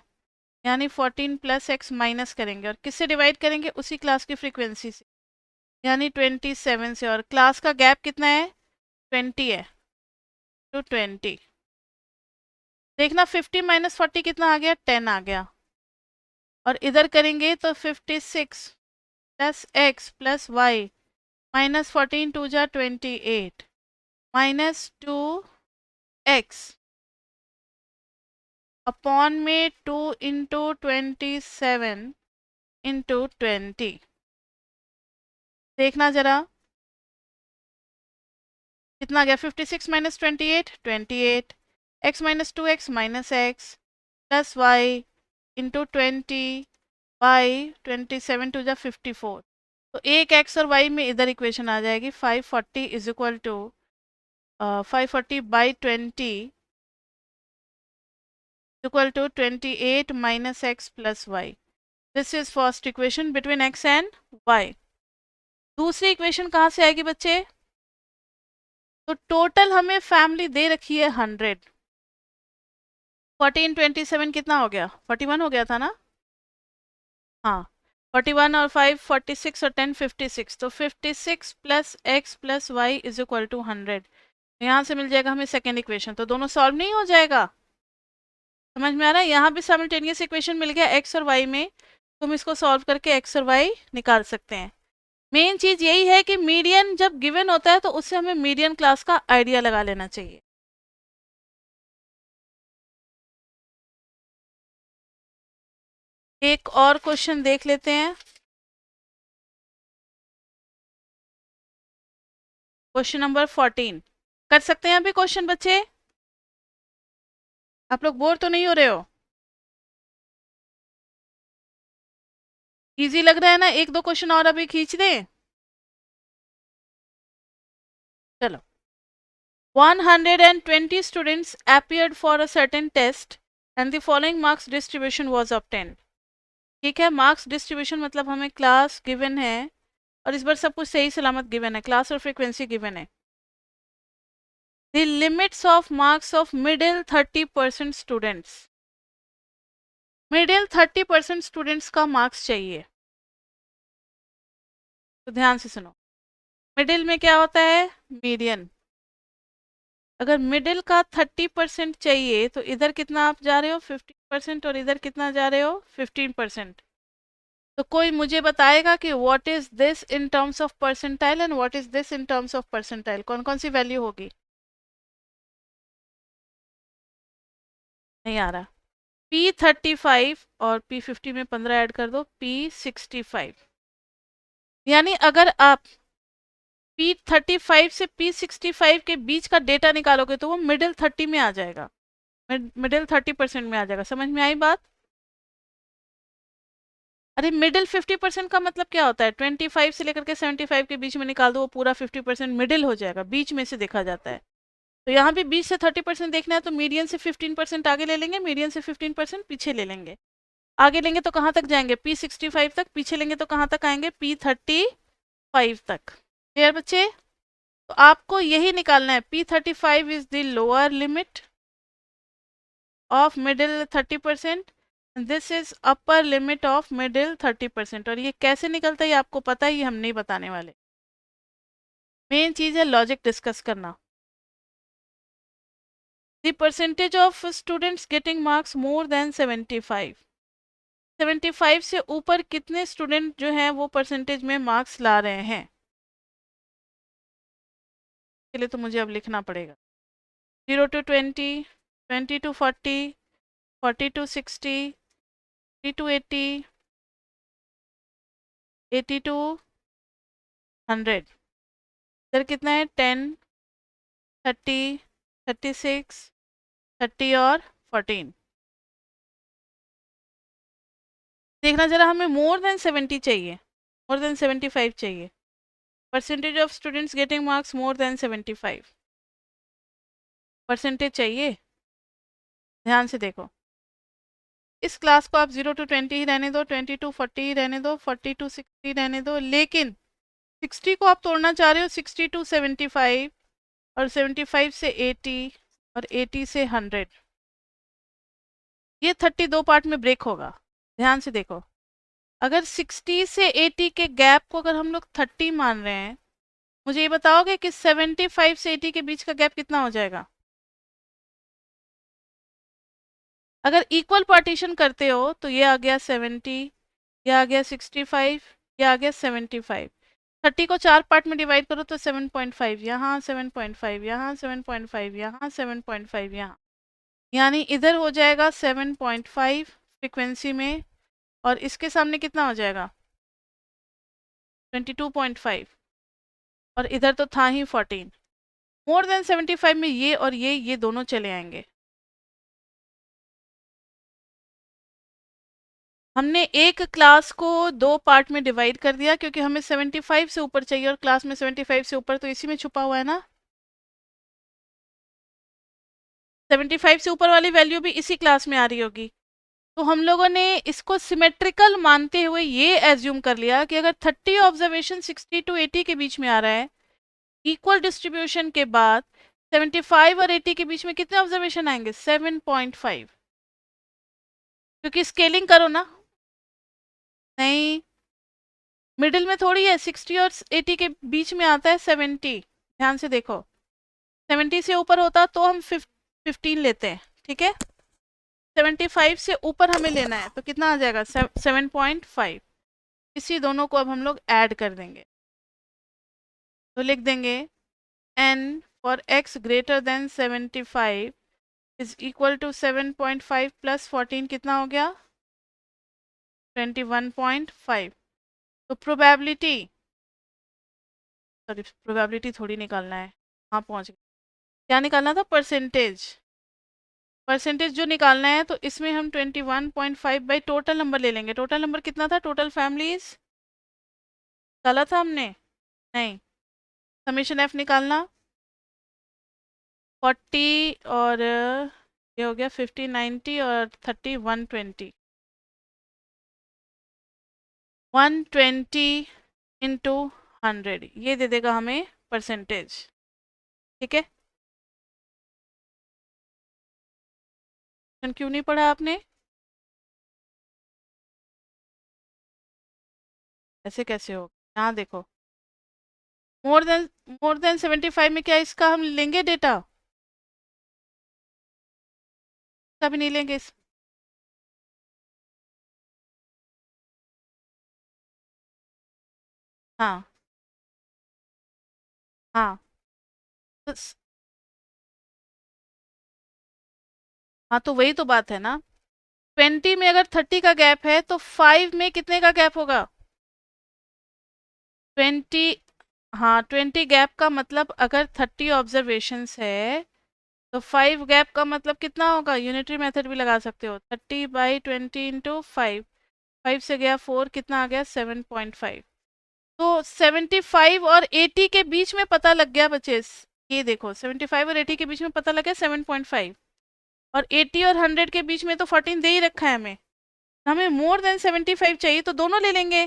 यानी 14 प्लस एक्स माइनस करेंगे, और किससे डिवाइड करेंगे? उसी क्लास की फ्रीक्वेंसी से, यानी 27 से। और क्लास का गैप कितना है? 20 है, तो 20। देखना 50 माइनस 40 कितना आ गया? 10 आ गया। और इधर करेंगे तो 56 plus X plus Y minus 14 टू जा 28 माइनस 2x अपॉन में 2 इंटू 27 इंटू 20। देखना जरा कितना आ गया? 56 minus 28 28, X minus 2x minus X plus Y into 20 by 27 टू जा 54। तो एक एक्स और वाई में इधर इक्वेशन आ जाएगी 540 is equal to 540 by 20 equal to 28 minus X plus Y. This is first equation between X and Y. दूसरी इक्वेशन कहाँ से आएगी बच्चे? तो टोटल हमें फैमिली दे रखी है 100। 14 27 कितना हो गया? 41 हो गया था ना? हाँ, 41 और 5 46 और 10 56, तो 56 plus X plus Y is equal to 100। यहाँ से मिल जाएगा हमें सेकेंड इक्वेशन। तो दोनों सॉल्व नहीं हो जाएगा? समझ में आ रहा है? यहाँ भी साइमल्टेनियस इक्वेशन मिल गया एक्स और वाई में, तुम इसको सॉल्व करके एक्स और वाई निकाल सकते हैं। मेन चीज यही है कि मीडियन जब गिवन होता है तो उससे हमें मीडियन क्लास का आइडिया लगा लेना चाहिए। एक और क्वेश्चन देख लेते हैं। क्वेश्चन नंबर 14 कर सकते हैं अभी क्वेश्चन बच्चे? आप लोग बोर तो नहीं हो रहे हो? इजी लग रहा है ना? एक दो क्वेश्चन और अभी खींच दें। चलो। 120 students appeared for a certain test and the following marks distribution was obtained। ठीक है, मार्क्स डिस्ट्रीब्यूशन मतलब हमें क्लास गिवन है और इस बार सब कुछ सही सलामत गिवन है, क्लास और फ्रीक्वेंसी गिवन है। The limits of marks of middle 30% students. Middle 30% students का मार्क्स चाहिए, तो ध्यान से सुनो। मिडिल में क्या होता है? मीडियन। अगर मिडिल का 30% चाहिए तो इधर कितना आप जा रहे हो? 15%, और इधर कितना जा रहे हो? 15%। तो कोई मुझे बताएगा कि what is this in terms of percentile and what is this in terms of percentile? कौन कौन सी वैल्यू होगी? नहीं आ रहा। P35 और P50 में 15 ऐड कर दो, P65। यानी अगर आप P35 से P65 के बीच का डेटा निकालोगे तो वो मिडिल 30 में आ जाएगा, मिडिल 30% में आ जाएगा। समझ में आई बात? अरे मिडिल 50% का मतलब क्या होता है? 25 से लेकर के 75 के बीच में निकाल दो, वो पूरा 50% मिडिल हो जाएगा, बीच में से देखा जाता है। तो यहाँ भी 20 से 30% देखना है तो मीडियन से 15% आगे ले लेंगे, मीडियन से 15% पीछे ले लेंगे। आगे लेंगे तो कहाँ तक जाएंगे? P65 तक। पीछे लेंगे तो कहाँ तक आएंगे? P35 तक। क्लियर बच्चे? तो आपको यही निकालना है, P35 is the lower limit of middle 30%, this is upper limit of middle 30%। और ये कैसे निकलता है ये आपको पता ही, हम नहीं बताने वाले। मेन चीज है लॉजिक डिस्कस करना। The percentage of students getting marks more than 75। 75 से ऊपर कितने स्टूडेंट जो हैं वो परसेंटेज में मार्क्स ला रहे हैं, के लिए तो मुझे अब लिखना पड़ेगा। 0 to 20, 20 to 40, 40 to 60, 60 to 80, 80 to 100। इधर कितना है, 10, 30, 36, 30 और 14। देखना जरा, हमें मोर देन 70 चाहिए, मोर देन 75 चाहिए। Percentage of students getting marks more than 75 percentage चाहिए। ध्यान से देखो, इस क्लास को आप 0 to 20 ही रहने दो, 20 to 40 ही रहने दो, 40 to 60 रहने दो, लेकिन 60 को आप तोड़ना चाह रहे हो 60 to 75 और 75 से 80 और 80 से 100। ये 32 पार्ट में ब्रेक होगा। ध्यान से देखो, अगर 60 से 80 के गैप को अगर हम लोग 30 मान रहे हैं, मुझे ये बताओगे कि 75 से 80 के बीच का गैप कितना हो जाएगा? अगर इक्वल पार्टीशन करते हो तो ये आ गया 70, ये आ गया 65, ये आ गया 75। 30 को 4 पार्ट में डिवाइड करो तो 7.5 यहाँ, 7.5 यहाँ, 7.5 यहाँ, 7.5 यहाँ, यानी इधर हो जाएगा 7.5 फ्रिक्वेंसी में, और इसके सामने कितना हो जाएगा 22.5, और इधर तो था ही 14। मोर देन 75 में ये और ये दोनों चले आएंगे। हमने एक क्लास को 2 पार्ट में डिवाइड कर दिया क्योंकि हमें 75 से ऊपर चाहिए, और क्लास में 75 से ऊपर तो इसी में छुपा हुआ है ना। 75 से ऊपर वाली वैल्यू भी इसी क्लास में आ रही होगी। तो हम लोगों ने इसको सिमेट्रिकल मानते हुए ये एज्यूम कर लिया कि अगर 30 ऑब्जर्वेशन 60 to 80 के बीच में आ रहा है, इक्वल डिस्ट्रीब्यूशन के बाद 75 और 80 के बीच में कितने ऑब्जर्वेशन आएंगे 7.5, क्योंकि स्केलिंग करो ना। नहीं, मिडिल में थोड़ी है, 60 और 80 के बीच में आता है 70। ध्यान से देखो, 70 से ऊपर होता तो हम 15 लेते हैं, ठीक है। 75 से ऊपर हमें लेना है तो कितना आ जाएगा 7.5। इसी दोनों को अब हम लोग ऐड कर देंगे, तो लिख देंगे n for x greater than 75 is equal to 7.5 plus 14 कितना हो गया 21.5। तो प्रोबेबिलिटी, सॉरी प्रोबेबिलिटी थोड़ी निकालना है, हाँ पहुँच गए। क्या निकालना था, परसेंटेज। परसेंटेज जो निकालना है तो इसमें हम 21.5 बाई टोटल नंबर ले लेंगे। टोटल नंबर कितना था, टोटल फैमिलीज निकाला था हमने, नहीं, समीशन एफ निकालना 40 और ये हो गया 50, 90 और 30 120। 120 इंटू 100 ये दे देगा हमें परसेंटेज, ठीक है। क्यों नहीं पढ़ा आपने, ऐसे कैसे हो, यहाँ देखो मोर देन 75 में क्या इसका हम लेंगे डेटा, कभी नहीं लेंगे इस, हाँ हाँ तो हाँ तो वही तो बात है ना। 20 में अगर 30 का गैप है तो 5 में कितने का गैप होगा 20। हाँ 20 गैप का मतलब अगर 30 ऑब्जर्वेशंस है तो 5 गैप का मतलब कितना होगा, यूनिटरी मेथड भी लगा सकते हो, 30/20 इंटू 5, 5 से गया 4, कितना आ गया 7.5। तो 75 और 80 के बीच में पता लग गया बच्चे, ये देखो 75 और 80 के बीच में पता लग गया 7.5, और 80 और 100 के बीच में तो 14 दे ही रखा है हमें, हमें मोर देन 75 चाहिए तो दोनों ले लेंगे।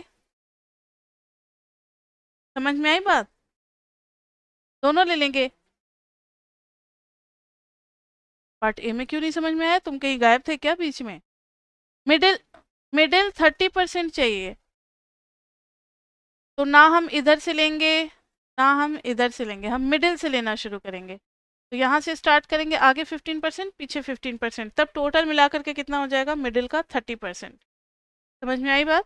समझ में आई बात, दोनों ले लेंगे। पार्ट ए में क्यों नहीं समझ में आया, तुम कहीं गायब थे क्या बीच में। मिडिल, मिडिल 30% चाहिए, तो ना हम इधर से लेंगे ना हम इधर से लेंगे, हम मिडिल से लेना शुरू करेंगे। तो यहाँ से स्टार्ट करेंगे, आगे 15% पीछे 15%, तब टोटल मिलाकर के कितना हो जाएगा मिडिल का 30%। समझ में आई बात?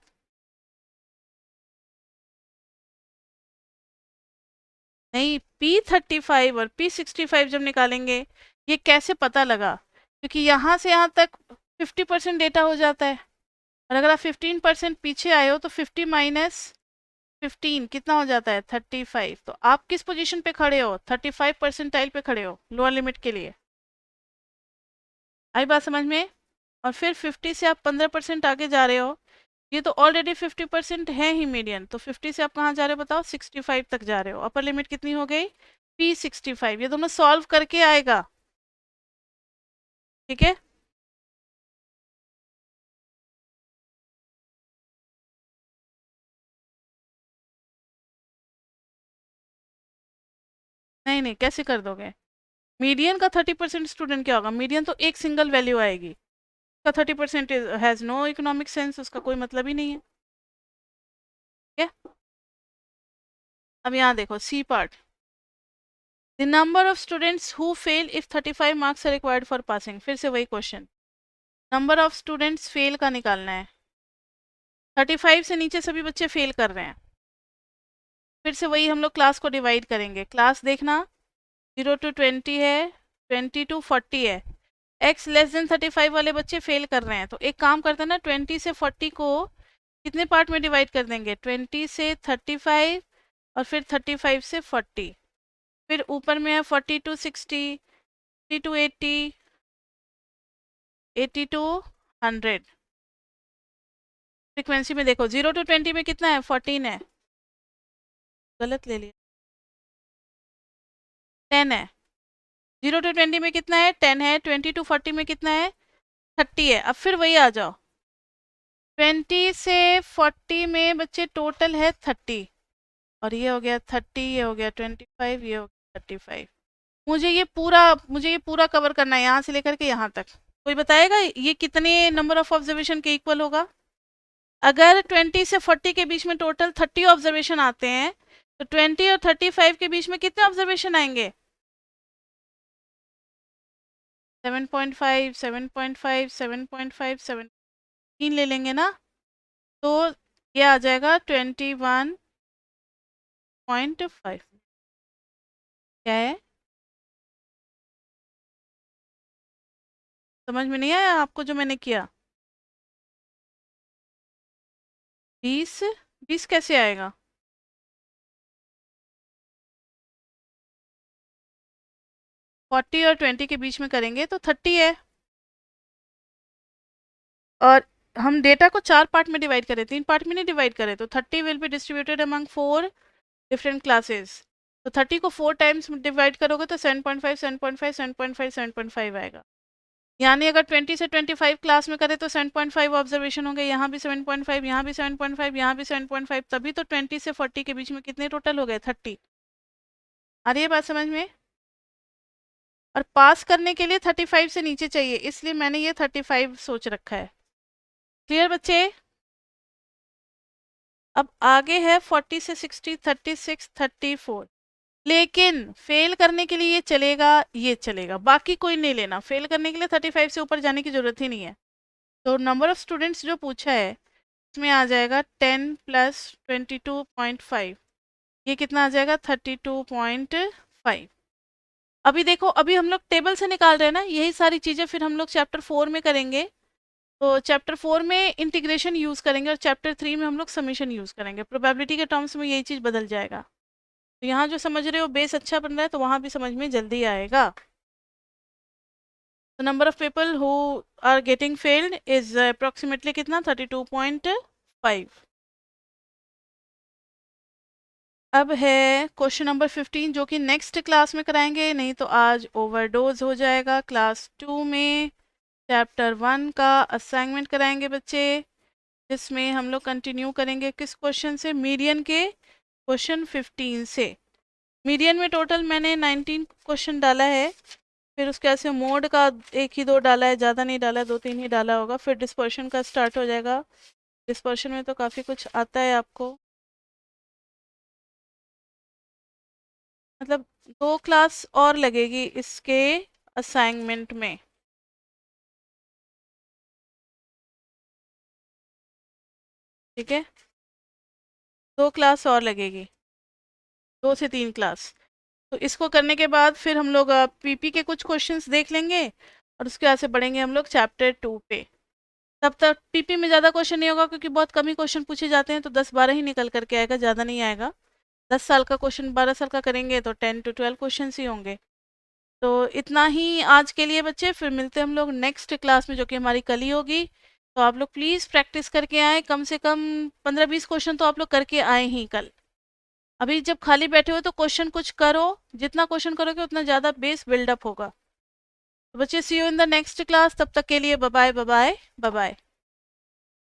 नहीं, P35 और P65 जब निकालेंगे, ये कैसे पता लगा? क्योंकि यहाँ से यहाँ तक 50% डेटा हो जाता है, और अगर आप 15% पीछे आए हो तो 50 माइनस 15 कितना हो जाता है? 35। तो आप किस पोजीशन पे खड़े हो? 35 परसेंटाइल पे खड़े हो लोअर लिमिट के लिए। आई बात समझ में? और फिर 50 से आप 15% आगे जा रहे हो, ये तो ऑलरेडी 50% है ही मीडियन, तो 50 से आप कहाँ जा रहे हो बताओ? 65 तक जा रहे हो। अपर लिमिट कितनी हो गई? P65। ये दोनों सॉल्व करके आएगा, ठीक है? नहीं नहीं, कैसे कर दोगे? मीडियन का 30% स्टूडेंट क्या होगा? मीडियन तो एक सिंगल वैल्यू आएगी, उसका 30% हैज़ नो इकोनॉमिक सेंस, उसका कोई मतलब ही नहीं है। ठीक है, अब यहाँ देखो C part, the number of students who fail if 35 marks are required for passing. फिर से वही question, number of students fail का निकालना है। 35 से नीचे सभी बच्चे फेल कर रहे हैं। फिर से वही हम लोग क्लास को डिवाइड करेंगे। क्लास देखना, 0 to 20 है, 20 to 40 है। x लेस देन 35 वाले बच्चे फेल कर रहे हैं, तो एक काम करते हैं ना, 20 से 40 को कितने पार्ट में डिवाइड कर देंगे? 20 से 35 और फिर 35 से 40। फिर ऊपर में है 40 to 60, 60 to 80, 80 to 100। फ्रीक्वेंसी में देखो, 0 to 20 में कितना है? 14 है, गलत ले लिया, 10 है। 0 to 20 में कितना है? 10 है। 20 to 40 में कितना है? 30 है। अब फिर वही आ जाओ, 20 से 40 में बच्चे टोटल है 30, और ये हो गया 30, ये हो गया 25, ये हो गया 35। मुझे ये पूरा कवर करना है, यहाँ से लेकर के यहाँ तक। कोई बताएगा ये कितने नंबर ऑफ ऑब्जर्वेशन के इक्वल होगा? अगर 20 से 40 के बीच में टोटल 30 ऑब्जर्वेशन आते हैं, तो 20 और 35 के बीच में कितने ऑब्जर्वेशन आएंगे? 7.5, 7.5, 7.5, 7 तीन ले लेंगे ना, तो ये आ जाएगा 21.5। क्या है? समझ में नहीं आया आपको जो मैंने किया? 20, 20 कैसे आएगा? 40 और 20 के बीच में करेंगे तो 30 है, और हम डेटा को 4 पार्ट में डिवाइड करें, 3 पार्ट में नहीं डिवाइड करें, तो 30 will be distributed among 4 different classes. तो 30 को 4 टाइम्स डिवाइड करोगे तो 7.5, 7.5, 7.5, 7.5 आएगा। यानी अगर 20 से 25 क्लास में करें तो 7.5 ऑब्जर्वेशन होंगे, यहाँ भी 7.5, यहाँ भी 7.5, यहाँ भी 7.5, तभी तो 20 से 40 के बीच में कितने टोटल हो गए? 30। आ रही है बात समझ में? और पास करने के लिए 35 से नीचे चाहिए, इसलिए मैंने ये 35 सोच रखा है। क्लियर बच्चे? अब आगे है 40 से 60, 36, 34। लेकिन फेल करने के लिए ये चलेगा, ये चलेगा, बाकी कोई नहीं लेना। फेल करने के लिए 35 से ऊपर जाने की जरूरत ही नहीं है। तो नंबर ऑफ स्टूडेंट्स जो पूछा है इसमें आ जाएगा 10 प्लस 22.5, ये कितना आ जाएगा? 32.5। अभी देखो, अभी हम लोग टेबल से निकाल रहे हैं ना, यही सारी चीज़ें फिर हम लोग चैप्टर 4 में करेंगे। तो चैप्टर 4 में इंटीग्रेशन यूज़ करेंगे, और चैप्टर 3 में हम लोग समीशन यूज़ करेंगे। प्रोबेबिलिटी के टर्म्स में यही चीज़ बदल जाएगा। तो यहाँ जो समझ रहे हो बेस अच्छा बन रहा है, तो वहाँ भी समझ में जल्दी आएगा। तो number of people who are getting failed is approximately कितना? 32.5। अब है क्वेश्चन नंबर 15, जो कि नेक्स्ट क्लास में कराएंगे, नहीं तो आज ओवरडोज हो जाएगा। क्लास 2 में चैप्टर 1 का असाइनमेंट कराएंगे बच्चे, जिसमें हम लोग कंटिन्यू करेंगे किस क्वेश्चन से? मीडियन के क्वेश्चन 15 से। मीडियन में टोटल मैंने 19 क्वेश्चन डाला है, फिर उसके बाद से मोड का एक ही दो डाला है, ज़्यादा नहीं डाला, 2-3 ही डाला होगा। फिर डिस्पर्शन का स्टार्ट हो जाएगा। डिस्पर्शन में तो काफ़ी कुछ आता है आपको, मतलब 2 क्लास और लगेगी इसके असाइनमेंट में। ठीक है, 2 क्लास और लगेगी, 2 से 3 क्लास। तो इसको करने के बाद फिर हम लोग पीपी के कुछ क्वेश्चंस देख लेंगे और उसके बाद से बढ़ेंगे हम लोग चैप्टर 2 पे। तब तक पीपी में ज़्यादा क्वेश्चन नहीं होगा क्योंकि बहुत कम ही क्वेश्चन पूछे जाते हैं, तो 10-12 ही निकल करके आएगा, ज़्यादा नहीं आएगा। 10 साल का क्वेश्चन 12 साल का करेंगे तो 10 to 12 क्वेश्चन ही होंगे। तो इतना ही आज के लिए बच्चे, फिर मिलते हैं हम लोग नेक्स्ट क्लास में जो कि हमारी कल ही होगी। तो आप लोग प्लीज़ प्रैक्टिस करके आए, कम से कम 15-20 क्वेश्चन तो आप लोग करके आए ही कल। अभी जब खाली बैठे हो तो क्वेश्चन कुछ करो, जितना क्वेश्चन करोगे उतना ज़्यादा बेस बिल्डअप होगा। तो बच्चे see you in the next class, तब तक के लिए बाय बाय बाय बाय।